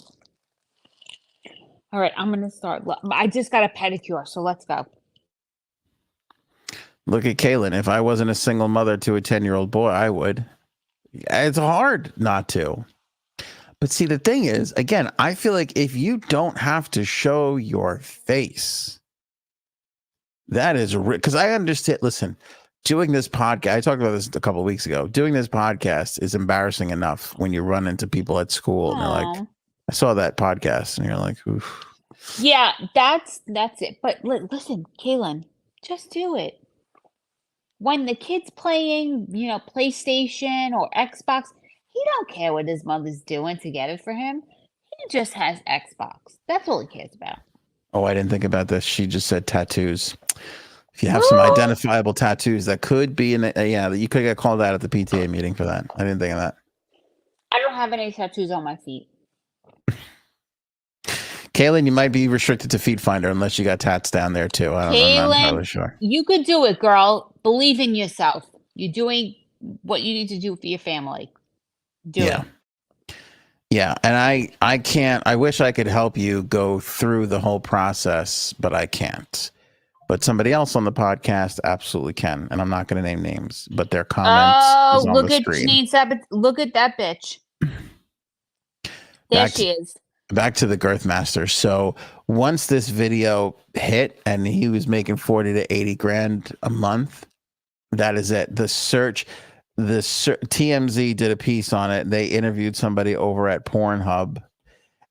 All right, I'm going to start. I just got a pedicure, so let's go. Look at Kaylin. If I wasn't a single mother to a 10-year-old boy, I would. It's hard not to. But see, the thing is, again, I feel like if you don't have to show your face, that is because I understand. Listen, doing this podcast, I talked about this a couple of weeks ago. Doing this podcast is embarrassing enough when you run into people at school and they're like, I saw that podcast, and you're like, oof. Yeah, that's it. But listen, Kaylin, just do it. When the kid's playing, PlayStation or Xbox, he don't care what his mother's doing to get it for him. He just has Xbox. That's all he cares about. Oh, I didn't think about this. She just said tattoos. If you have some identifiable tattoos that could be you could get called out at the PTA meeting for that. I didn't think of that. I don't have any tattoos on my feet. Kaylin, you might be restricted to Feet Finder unless you got tats down there too. I'm not entirely sure. You could do it, girl. Believe in yourself. You're doing what you need to do for your family. Do it. Yeah, and I can't. I wish I could help you go through the whole process, but I can't. But somebody else on the podcast absolutely can, and I'm not going to name names, but their comments is on look the at screen. Janine Sabat. Look at that bitch. There she is. Back to the Girthmaster. So once this video hit and he was making 40 to 80 grand a month, that is it. TMZ did a piece on it. They interviewed somebody over at Pornhub,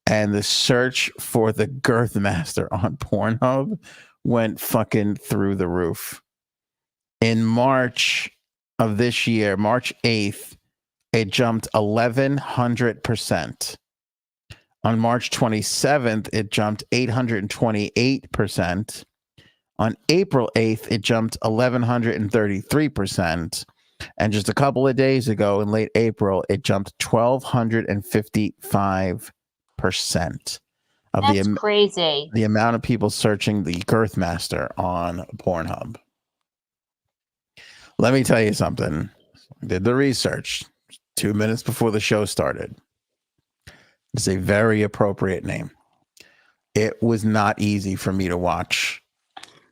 and the search for the Girthmaster on Pornhub went fucking through the roof. In March of this year, March 8th, it jumped 1,100%. On March 27th, it jumped 828%. On April 8th, it jumped 1,133%. And just a couple of days ago, in late April, it jumped 1,255%. That's crazy. The amount of people searching the Girthmaster on Pornhub. Let me tell you something. I did the research 2 minutes before the show started. It's a very appropriate name. It was not easy for me to watch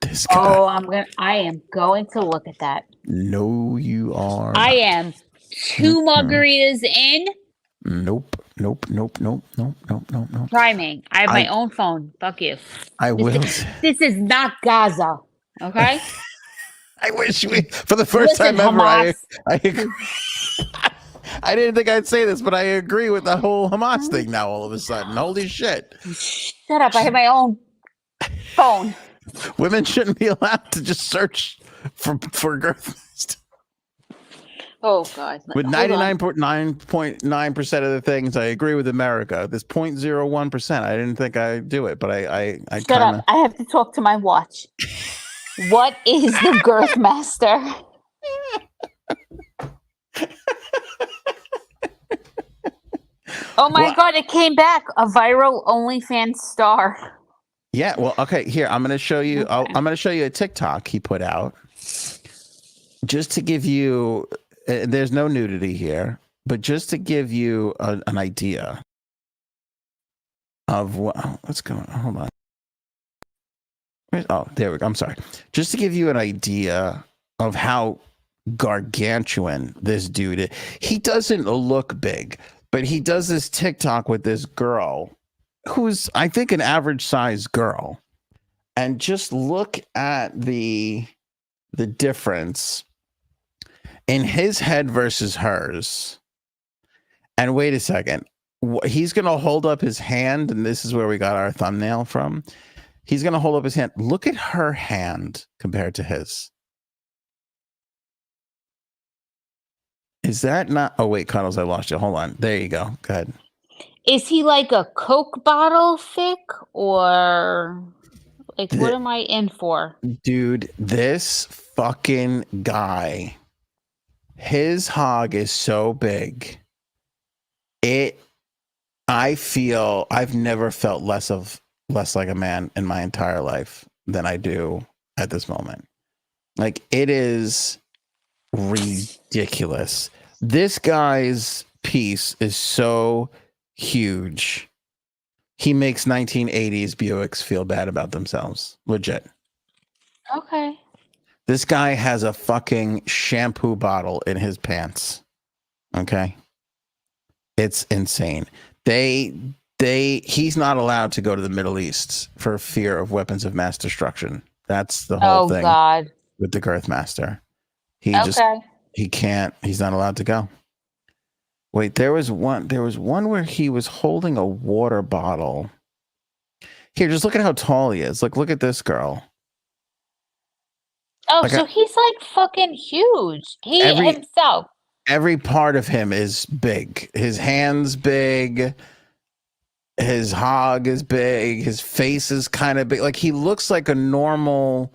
this guy. Oh, I am going to look at that. No, you are. I am 2 margaritas in. Nope. Try me. I have my own phone. Fuck you. This is not Gaza. Okay? I wish for the first time ever, I agree. I didn't think I'd say this, but I agree with the whole Hamas thing now all of a sudden. Holy shit. Shut up. I have my own phone. Women shouldn't be allowed to just search for Girthmaster. Oh, God. With 99.9% of the things, I agree with America. This 0.01%, I didn't think I'd do it, but I Shut up. I have to talk to my watch. What is the Girthmaster? Oh my God, it came back. A viral OnlyFans star. Yeah, well, okay, here, I'm going to show you. Okay. I'm going to show you a TikTok he put out just to give you, there's no nudity here, but just to give you an idea of what's going on. Hold on. Oh, there we go. I'm sorry. Just to give you an idea of how gargantuan this dude is. He doesn't look big, but he does this TikTok with this girl who's, I think, an average size girl. And just look at the difference in his head versus hers. And wait a second. He's going to hold up his hand, and this is where we got our thumbnail from. He's going to hold up his hand. Look at her hand compared to his. Is that not? Oh, wait, Cuddles, I lost you. Hold on. There you go. Go ahead. Is he like a Coke bottle thick, or like what am I in for? Dude, this fucking guy, his hog is so big. I feel I've never felt less like a man in my entire life than I do at this moment. Like, it is ridiculous. This guy's piece is so huge. He makes 1980s Buicks feel bad about themselves. Legit. Okay. This guy has a fucking shampoo bottle in his pants. Okay. It's insane. He's not allowed to go to the Middle East for fear of weapons of mass destruction. That's the whole thing. God. With the Girthmaster. He can't, he's not allowed to go. Wait, there was one where he was holding a water bottle. Here, just look at how tall he is. Look at this girl. Oh, so he's like fucking huge. Himself. Every part of him is big. His hand's big. His hog is big. His face is kind of big. Like, he looks like a normal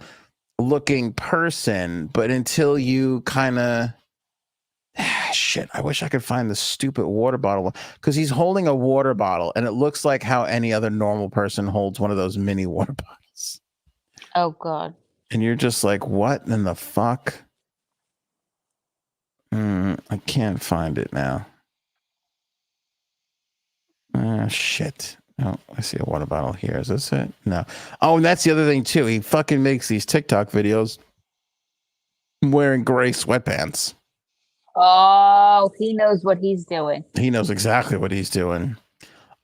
looking person, but until you kind of Shit, I wish I could find the stupid water bottle because he's holding a water bottle and it looks like how any other normal person holds one of those mini water bottles. Oh, God. And you're just like, what in the fuck? I can't find it now. Shit. Oh, I see a water bottle here. Is this it? No. Oh, and that's the other thing, too. He fucking makes these TikTok videos wearing gray sweatpants. Oh, he knows what he's doing. He knows exactly what he's doing.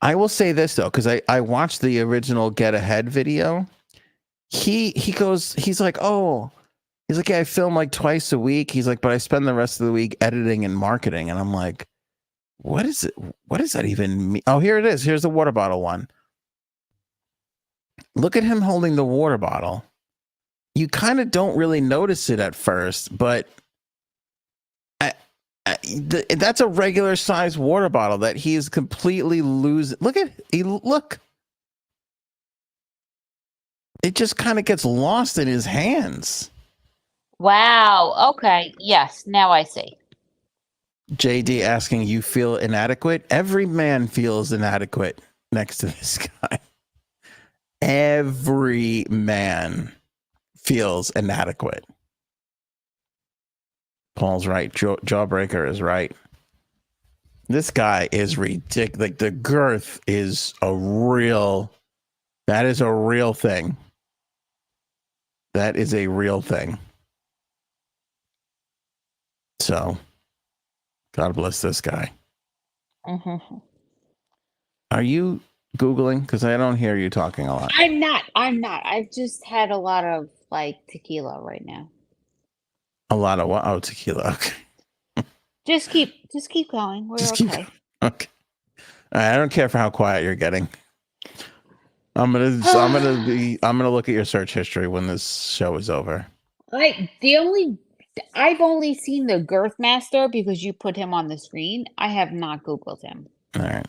I will say this, though, because I watched the original Get Ahead video. He's like, yeah, I film like twice a week. He's like, but I spend the rest of the week editing and marketing. And I'm like, what is it? What does that even mean? Oh, here it is. Here's the water bottle one. Look at him holding the water bottle. You kind of don't really notice it at first, but that's a regular size water bottle that he is completely losing. Look. It just kind of gets lost in his hands. Wow. Okay. Yes. Now I see. JD asking, you feel inadequate? Every man feels inadequate next to this guy. Every man feels inadequate. Paul's right. Jawbreaker is right. This guy is ridiculous. Like, the girth is that is a real thing. That is a real thing. So, God bless this guy. Mm-hmm. Are you Googling? Because I don't hear you talking a lot. I'm not. I've just had a lot of tequila right now. A lot of what? Oh, tequila. Okay. Just keep going. We're okay. Okay. I don't care for how quiet you're getting. I'm gonna look at your search history when this show is over. I've only seen the Girthmaster because you put him on the screen. I have not Googled him. All right.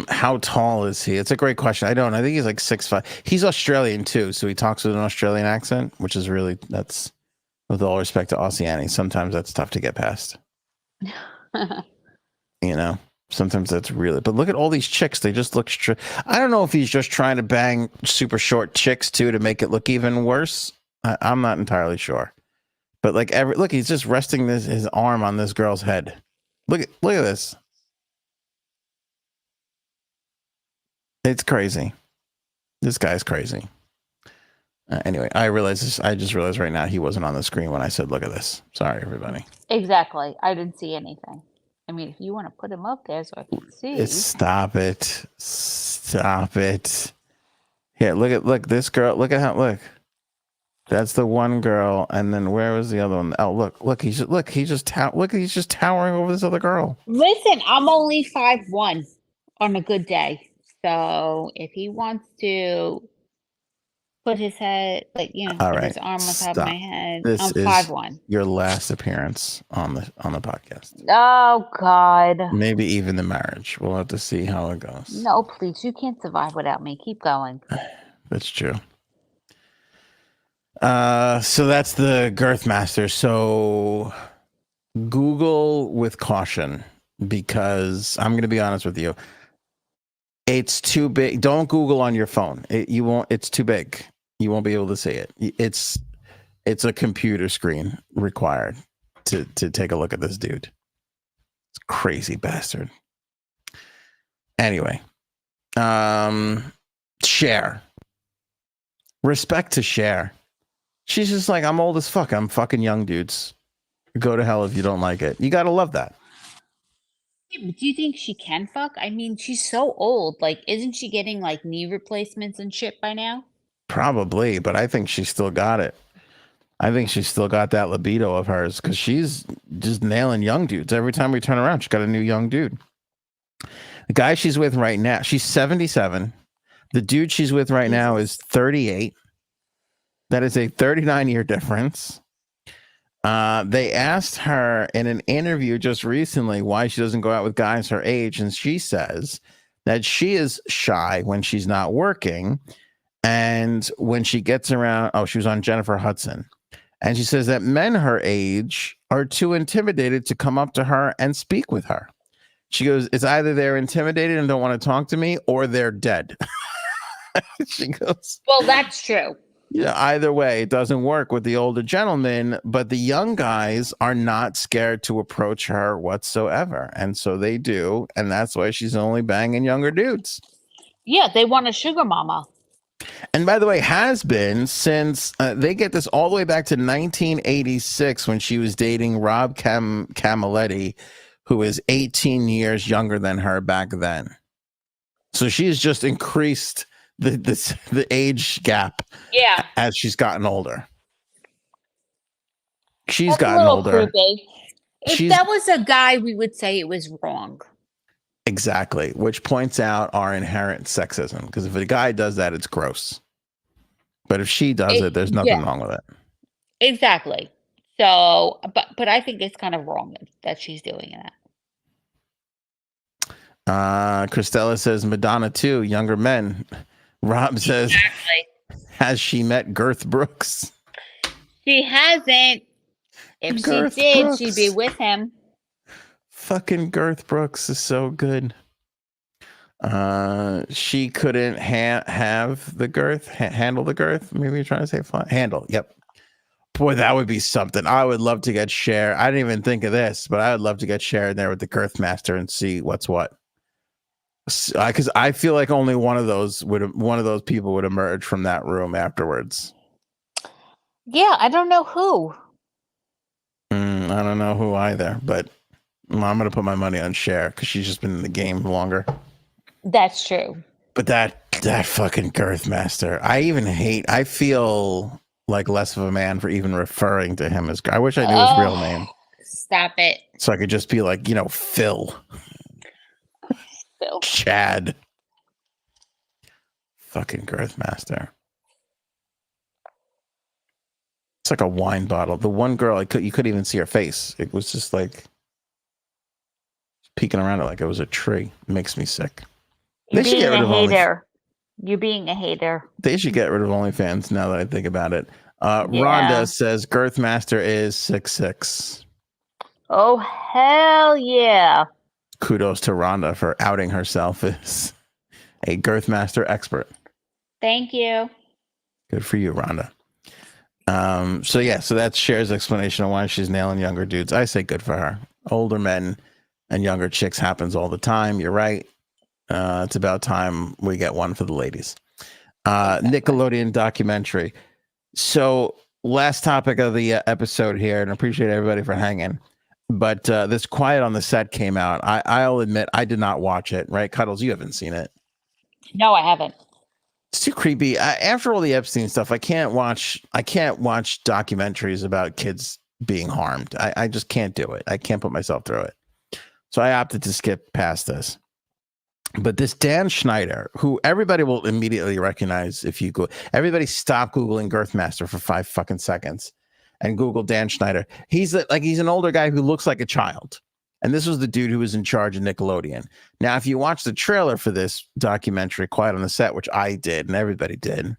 How tall is he? It's a great question. I think he's like 6'5". He's Australian too, so he talks with an Australian accent, which is that's, with all respect to Aussiani, sometimes that's tough to get past. Sometimes that's really. But look at all these chicks. They just look. I don't know if he's just trying to bang super short chicks too to make it look even worse. I'm not entirely sure. But look, he's just resting his arm on this girl's head. Look at this. It's crazy. This guy's crazy. Anyway, I just realized right now he wasn't on the screen when I said, look at this. Sorry, everybody. Exactly. I didn't see anything. I mean, if you want to put him up there so I can see. Stop it. Here, look, this girl. Look. That's the one girl. And then where was the other one? Oh, look, he's just towering over this other girl. Listen, I'm only 5'1" on a good day. So if he wants to put his head, his arm on top of my head, this I'm is 5'1". Your last appearance on the podcast. Oh God. Maybe even the marriage. We'll have to see how it goes. No, please, you can't survive without me. Keep going. That's true. So that's the Girthmaster. So Google with caution, because I'm going to be honest with you. It's too big. Don't Google on your phone. It's too big. You won't be able to see it. It's a computer screen required to take a look at this dude. It's a crazy bastard. Anyway, Cher. Respect to Cher. She's just like, I'm old as fuck. I'm fucking young dudes. Go to hell if you don't like it. You gotta love that. Do you think she can fuck? I mean, she's so old. Isn't she getting knee replacements and shit by now? Probably, but I think she's still got it. I think she's still got that libido of hers, because she's just nailing young dudes. Every time we turn around, she's got a new young dude. The guy she's with right now, she's 77. The dude she's with right now is 38. That is a 39-year difference. They asked her in an interview just recently why she doesn't go out with guys her age, and she says that she is shy when she's not working, and when she gets around. Oh, she was on Jennifer Hudson, And she says that men her age are too intimidated to come up to her and speak with her. She goes, it's either they're intimidated and don't want to talk to me, or they're dead. She goes, well, that's true. Yeah, either way, it doesn't work with the older gentlemen, but the young guys are not scared to approach her whatsoever. And so they do. And that's why she's only banging younger dudes. Yeah, they want a sugar mama. And by the way, has been since they get this all the way back to 1986 when she was dating Rob Camilletti, who is 18 years younger than her back then. So she's just increased the age gap as she's gotten older. She's gotten older. Creepy. If that was a guy, we would say it was wrong. Exactly, which points out our inherent sexism. Because if a guy does that, it's gross. But if she does it, there's nothing wrong with it. Exactly. So, but I think it's kind of wrong that she's doing that. Christella says Madonna too, younger men. Rob says, has she met Girth Brooks? She hasn't. If Girth she did, Brooks. she'd be with him. Fucking Girth Brooks is so good. She couldn't have the girth, handle the girth. Maybe you're trying to say handle. Yep. Boy, that would be something. I would love to get Cher. I didn't even think of this, but I would love to get Cher in there with the Girthmaster and see what's what. Because I feel like only one of those people would emerge from that room afterwards. Yeah, I don't know who. I don't know who either, but I'm gonna put my money on Cher because she's just been in the game longer. That's true. But that fucking Girthmaster, I feel like less of a man for even referring to him as. I wish I knew his real name. Stop it. So I could just be like, Phil. Chad. Fucking Girthmaster. It's like a wine bottle. The one girl, you couldn't even see her face. It was just like peeking around it like it was a tree. It makes me sick. You're being a hater. You're being a hater. They should get rid of OnlyFans now that I think about it. Rhonda says Girthmaster is 6'6". Oh, hell yeah. Kudos to Rhonda for outing herself as a Girthmaster expert. Thank you. Good for you, Rhonda. So that's Cher's explanation of why she's nailing younger dudes. I say good for her. Older men and younger chicks happens all the time. You're right. It's about time we get one for the ladies. Nickelodeon documentary. So last topic of the episode here, and I appreciate everybody for hanging. But this Quiet on the Set came out. I'll admit I did not watch it. Right, Cuddles? You haven't seen it. No, I haven't. It's too creepy. After all the Epstein stuff, I can't watch documentaries about kids being harmed. I just can't do it. I can't put myself through it. So I opted to skip past this. But this Dan Schneider, who everybody will immediately recognize if you go, everybody stop Googling Girthmaster for 5 fucking seconds and Google Dan Schneider. He's an older guy who looks like a child. And this was the dude who was in charge of Nickelodeon. Now, if you watch the trailer for this documentary, Quiet on the Set, which I did and everybody did,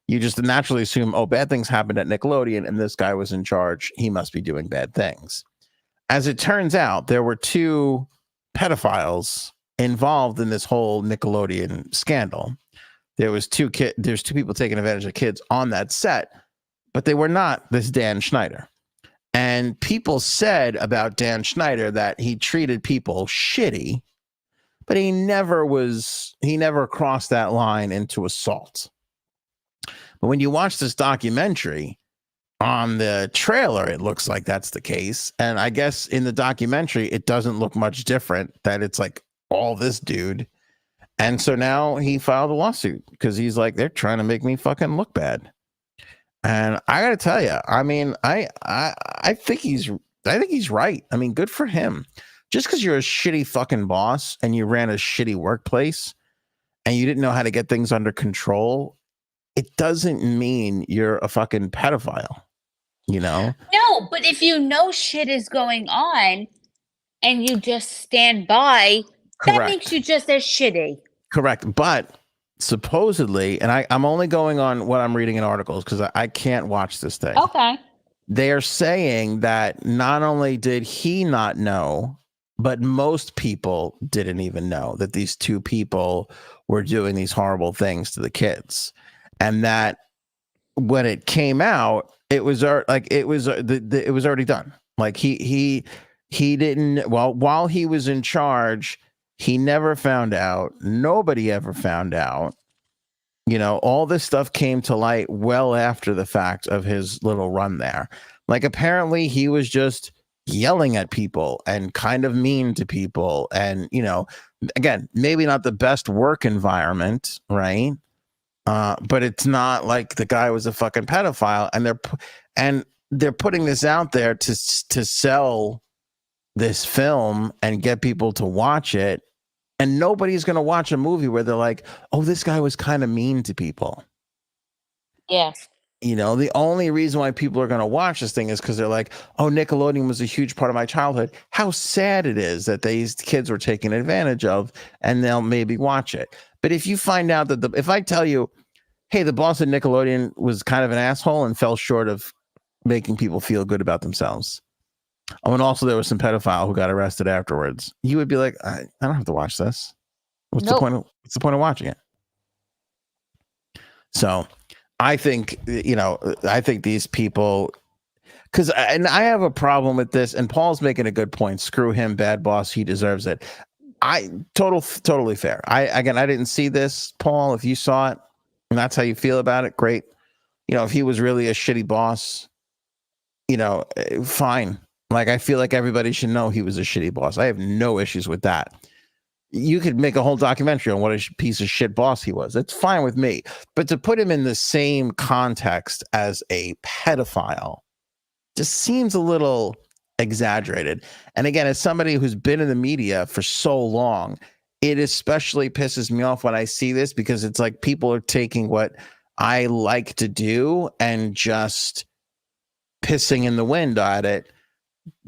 you just naturally assume, bad things happened at Nickelodeon and this guy was in charge. He must be doing bad things. As it turns out, there were 2 pedophiles involved in this whole Nickelodeon scandal. There's 2 people taking advantage of kids on that set, but they were not this Dan Schneider. And people said about Dan Schneider that he treated people shitty, but he never crossed that line into assault. But when you watch this documentary, on the trailer, it looks like that's the case. And I guess in the documentary, it doesn't look much different, that it's like all this dude. And so now he filed a lawsuit because he's like, they're trying to make me fucking look bad. And I got to tell you, I mean, I think he's right. I mean, good for him. Just because you're a shitty fucking boss and you ran a shitty workplace and you didn't know how to get things under control, it doesn't mean you're a fucking pedophile. No, but if you know shit is going on and you just stand by, correct, that makes you just as shitty. Correct. But supposedly, and I'm only going on what I'm reading in articles because I can't watch this thing. Okay. they're saying that not only did he not know, but most people didn't even know that these two people were doing these horrible things to the kids, and that when it came out, it was it was already done. Like he didn't. Well, while he was in charge, he never found out. Nobody ever found out. You know, all this stuff came to light well after the fact of his little run there. Like, apparently he was just yelling at people and kind of mean to people. And, you know, again, maybe not the best work environment, right? But it's not like the guy was a fucking pedophile. And they're putting this out there to sell this film and get people to watch it. And nobody's going to watch a movie where they're like, oh, this guy was kind of mean to people. Yeah. You know, the only reason why people are going to watch this thing is because they're like, oh, Nickelodeon was a huge part of my childhood. How sad it is that these kids were taken advantage of, and they'll maybe watch it. But if you find out that if I tell you, hey, the boss at Nickelodeon was kind of an asshole and fell short of making people feel good about themselves. Oh, and also there was some pedophile who got arrested afterwards. You would be like, I don't have to watch this. What's the point of watching it? So I think, you know, I think these people, and I have a problem with this, and Paul's making a good point. Screw him, bad boss. He deserves it. Totally fair. I didn't see this, Paul. If you saw it and that's how you feel about it, great. You know, if he was really a shitty boss, you know, fine. Like, I feel like everybody should know he was a shitty boss. I have no issues with that. You could make a whole documentary on what a piece of shit boss he was. That's fine with me. But to put him in the same context as a pedophile just seems a little exaggerated. And again, as somebody who's been in the media for so long, it especially pisses me off when I see this, because it's like people are taking what I like to do and just pissing in the wind at it,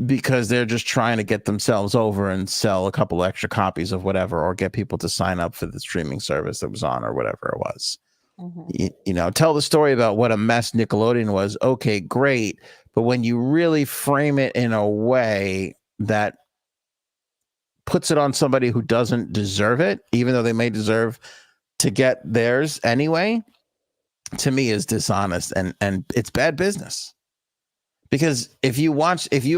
because they're just trying to get themselves over and sell a couple extra copies of whatever, or get people to sign up for the streaming service that was on, or whatever it was. Mm-hmm. You know, tell the story about what a mess Nickelodeon was. Okay, great. But when you really frame it in a way that puts it on somebody who doesn't deserve it, even though they may deserve to get theirs anyway, to me is dishonest, and it's bad business. Because if you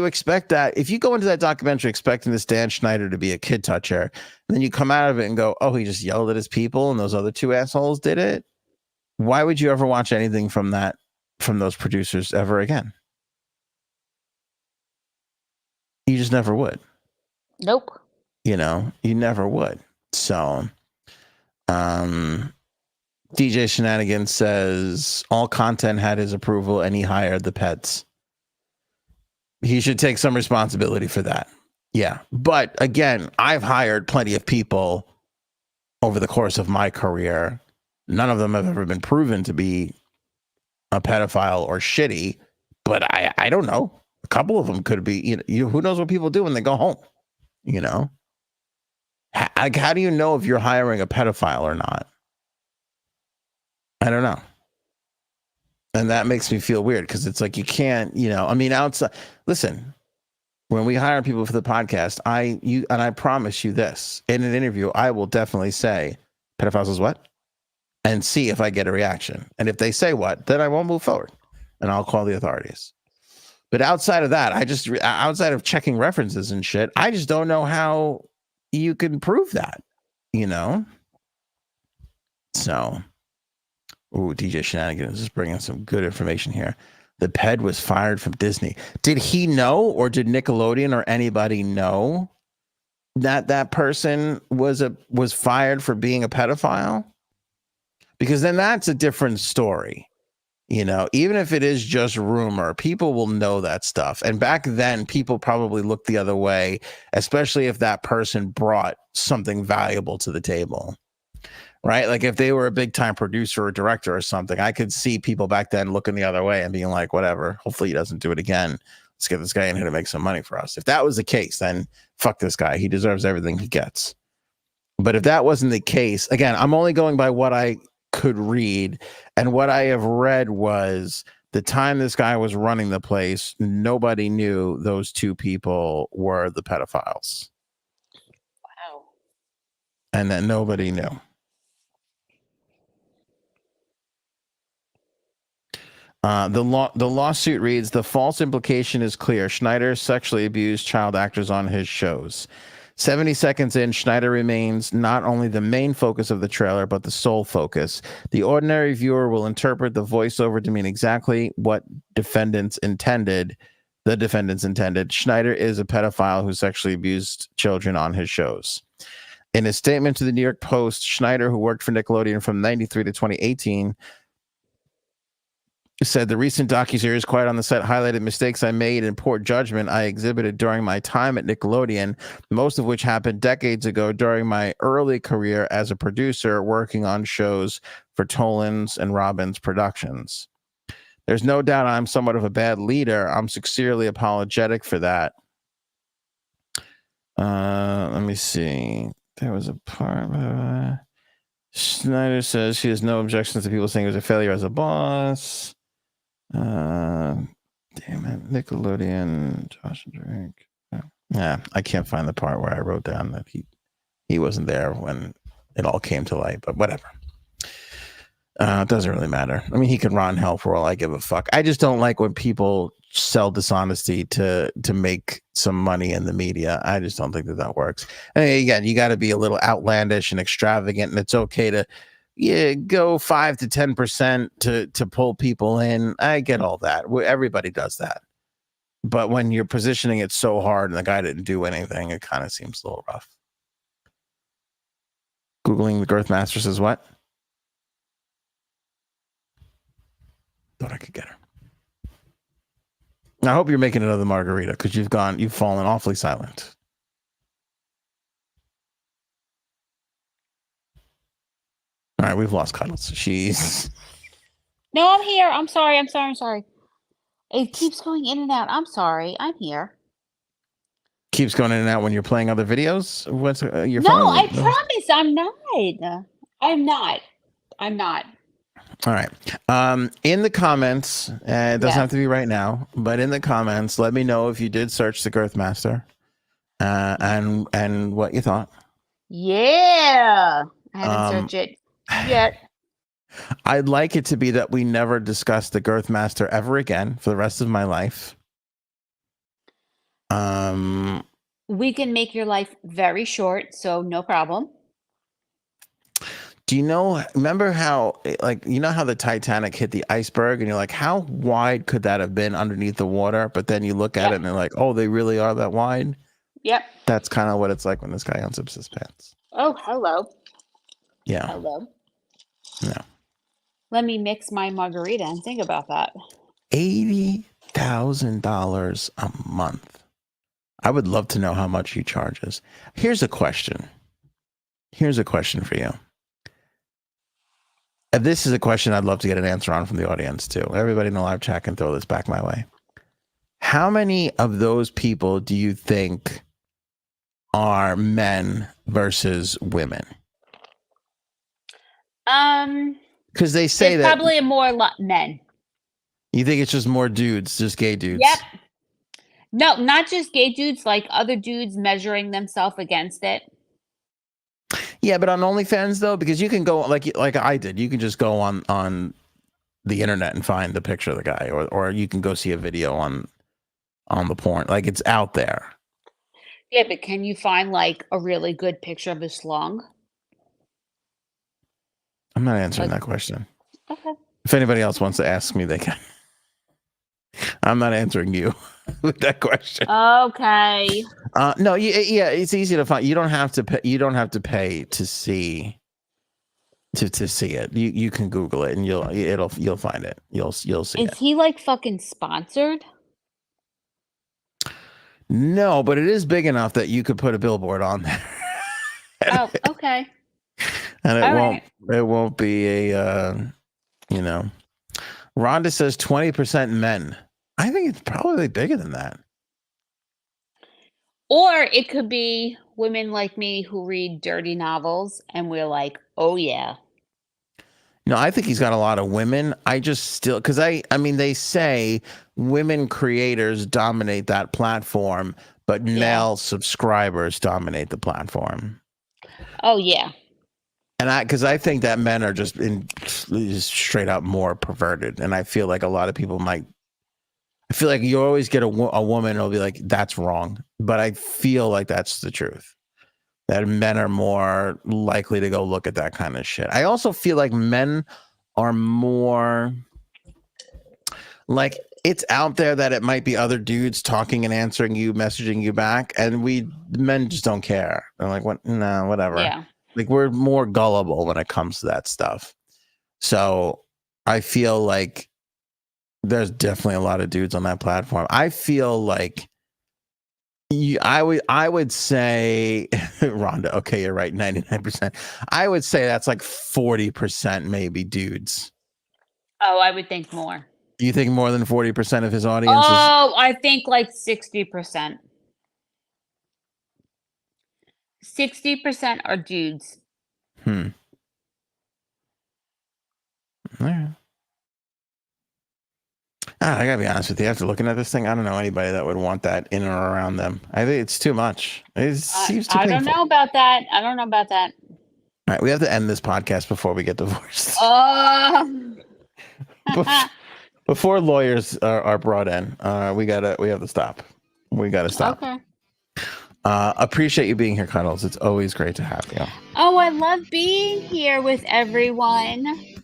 expect that, if you go into that documentary expecting this Dan Schneider to be a kid toucher, and then you come out of it and go, oh, he just yelled at his people and those other two assholes did it, why would you ever watch anything from those producers ever again? You just never would. Nope. You know, you never would. So, DJ Shenanigans says all content had his approval and he hired the pets. He should take some responsibility for that. Yeah. But again, I've hired plenty of people over the course of my career. None of them have ever been proven to be a pedophile or shitty, but I don't know. A couple of them could be, you know, who knows what people do when they go home, you know? How do you know if you're hiring a pedophile or not? I don't know. And that makes me feel weird, because it's like, you can't, you know, I mean, outside, listen, when we hire people for the podcast, I promise you this, in an interview, I will definitely say, pedophiles is what? And see if I get a reaction. And if they say what, then I won't move forward and I'll call the authorities. But outside of that, outside of checking references and shit, I just don't know how you can prove that, you know? So, DJ Shenanigans is bringing some good information here. The ped was fired from Disney. Did he know, or did Nickelodeon or anybody know that person was fired for being a pedophile? Because then that's a different story. You know, even if it is just rumor, people will know that stuff. And back then, people probably looked the other way, especially if that person brought something valuable to the table. Right? Like if they were a big time producer or director or something, I could see people back then looking the other way and being like, whatever, hopefully he doesn't do it again. Let's get this guy in here to make some money for us. If that was the case, then fuck this guy. He deserves everything he gets. But if that wasn't the case, again, I'm only going by what I could read. And what I have read was the time this guy was running the place, nobody knew those two people were the pedophiles. Wow. And that nobody knew. The lawsuit reads, the false implication is clear. Schneider sexually abused child actors on his shows. 70 seconds in, Schneider remains not only the main focus of the trailer, but the sole focus. The ordinary viewer will interpret the voiceover to mean exactly what the defendants intended. Schneider is a pedophile who sexually abused children on his shows. In a statement to the New York Post, Schneider, who worked for Nickelodeon from 1993 to 2018, said the recent docuseries Quiet on the Set highlighted mistakes I made and poor judgment I exhibited during my time at Nickelodeon, most of which happened decades ago during my early career as a producer working on shows for Tolan's and Robbins Productions. There's no doubt I'm somewhat of a bad leader. I'm sincerely apologetic for that. Let me see. There was a part. Schneider says she has no objections to people saying he was a failure as a boss. Damn it, Nickelodeon, Josh and Drake. Yeah, I can't find the part where I wrote down that he wasn't there when it all came to light, but whatever. It doesn't really matter. I mean, he could run hell for all I give a fuck. I just don't like when people sell dishonesty to make some money in the media. I just don't think that works. And again, you got to be a little outlandish and extravagant, and it's okay to go 5 to 10% to pull people in. I get all that. Everybody does that. But when you're positioning it so hard and the guy didn't do anything, it kind of seems a little rough. Googling the Girthmaster says what? Thought I could get her. I hope you're making another margarita because you've fallen awfully silent. All right, we've lost Cuddles. She's... No, I'm here. I'm sorry. It keeps going in and out. I'm sorry. I'm here. Keeps going in and out when you're playing other videos? What's your No, phone? I promise I'm not. I'm not. All right. In the comments, it doesn't have to be right now, but in the comments, let me know if you did search the Girthmaster and what you thought. Yeah. I haven't searched it yet. I'd like it to be that we never discuss the Girthmaster ever again for the rest of my life. We can make your life very short, so no problem. Do remember how, how the Titanic hit the iceberg and you're like, how wide could that have been underneath the water? But then you look at it and they're like, oh, they really are that wide? Yep. That's kind of what it's like when this guy unzips his pants. Oh, hello. Yeah. Hello. No. Let me mix my margarita and think about that. $80,000 a month. I would love to know how much he charges. Here's a question for you. This is a question I'd love to get an answer on from the audience too. Everybody in the live chat can throw this back my way. How many of those people do you think are men versus women? Because they say that probably more men. You think it's just more dudes, just gay dudes? Yep. No, not just gay dudes, like other dudes measuring themselves against it. Yeah, but on OnlyFans though, because you can go like I did, you can just go on the internet and find the picture of the guy, or you can go see a video on the porn. Like it's out there. Yeah, but can you find like a really good picture of his schlong? I'm not answering that question. Okay. If anybody else wants to ask me, they can. I'm not answering you with that question. Okay. No, yeah, it's easy to find. You don't have to pay. You don't have to pay to see. To see it, you can Google it and you'll find it. You'll see it. Is he like fucking sponsored? No, but it is big enough that you could put a billboard on there. Oh, okay. And it won't be a Rhonda says 20% men. I think it's probably bigger than that. Or it could be women like me who read dirty novels and we're like, oh yeah. No, I think he's got a lot of women. I just still because I mean they say women creators dominate that platform, but male subscribers dominate the platform. Oh yeah. And I think that men are just straight up more perverted, and I feel like a lot of people might. I feel like you always get a woman who'll be like, "That's wrong," but I feel like that's the truth. That men are more likely to go look at that kind of shit. I also feel like men are more like it's out there that it might be other dudes talking and answering you, messaging you back, and men just don't care. They're like, what? No, whatever. Yeah. Like we're more gullible when it comes to that stuff. So I feel like there's definitely a lot of dudes on that platform. I feel like I would say Rhonda. Okay, you're right. 99%. I would say that's like 40% maybe dudes. Oh, I would think more. You think more than 40% of his audience is? Oh, I think like 60%. 60% are dudes. All right. I gotta be honest with you. After looking at this thing, I don't know anybody that would want that in or around them. I think it's too much. It seems too painful. I don't know about that. I don't know about that. All right, we have to end this podcast before we get divorced. Before lawyers are brought in, we have to stop. We gotta stop. Okay. Appreciate you being here, Cuddles. It's always great to have you. Oh, I love being here with everyone.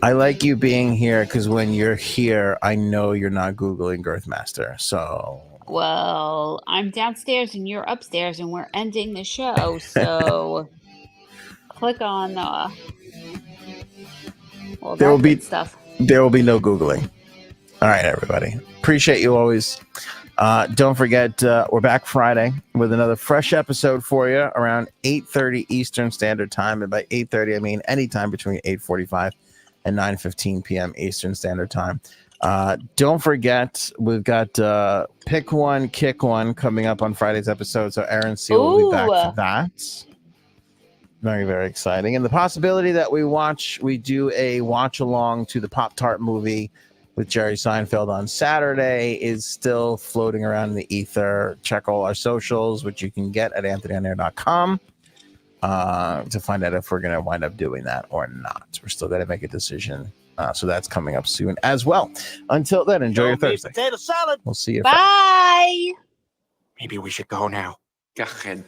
I like you being here because when you're here, I know you're not Googling Girthmaster. So. Well, I'm downstairs and you're upstairs, and we're ending the show. So, click on there will be stuff. There will be no Googling. All right, everybody. Appreciate you always. Don't forget, we're back Friday with another fresh episode for you around 8:30 Eastern Standard Time. And by 8:30, I mean anytime between 8:45 and 9:15 p.m. Eastern Standard Time. Don't forget, we've got Pick One, Kick One coming up on Friday's episode. So Aaron C will be back for that. Very, very exciting. And the possibility that we do a watch along to the Pop-Tart movie with Jerry Seinfeld on Saturday is still floating around in the ether. Check all our socials, which you can get at anthonyonair.com to find out if we're going to wind up doing that or not. We're still going to make a decision. So that's coming up soon as well. Until then, enjoy your Thursday. Potato salad. We'll see you. Bye. Maybe we should go now. Go ahead.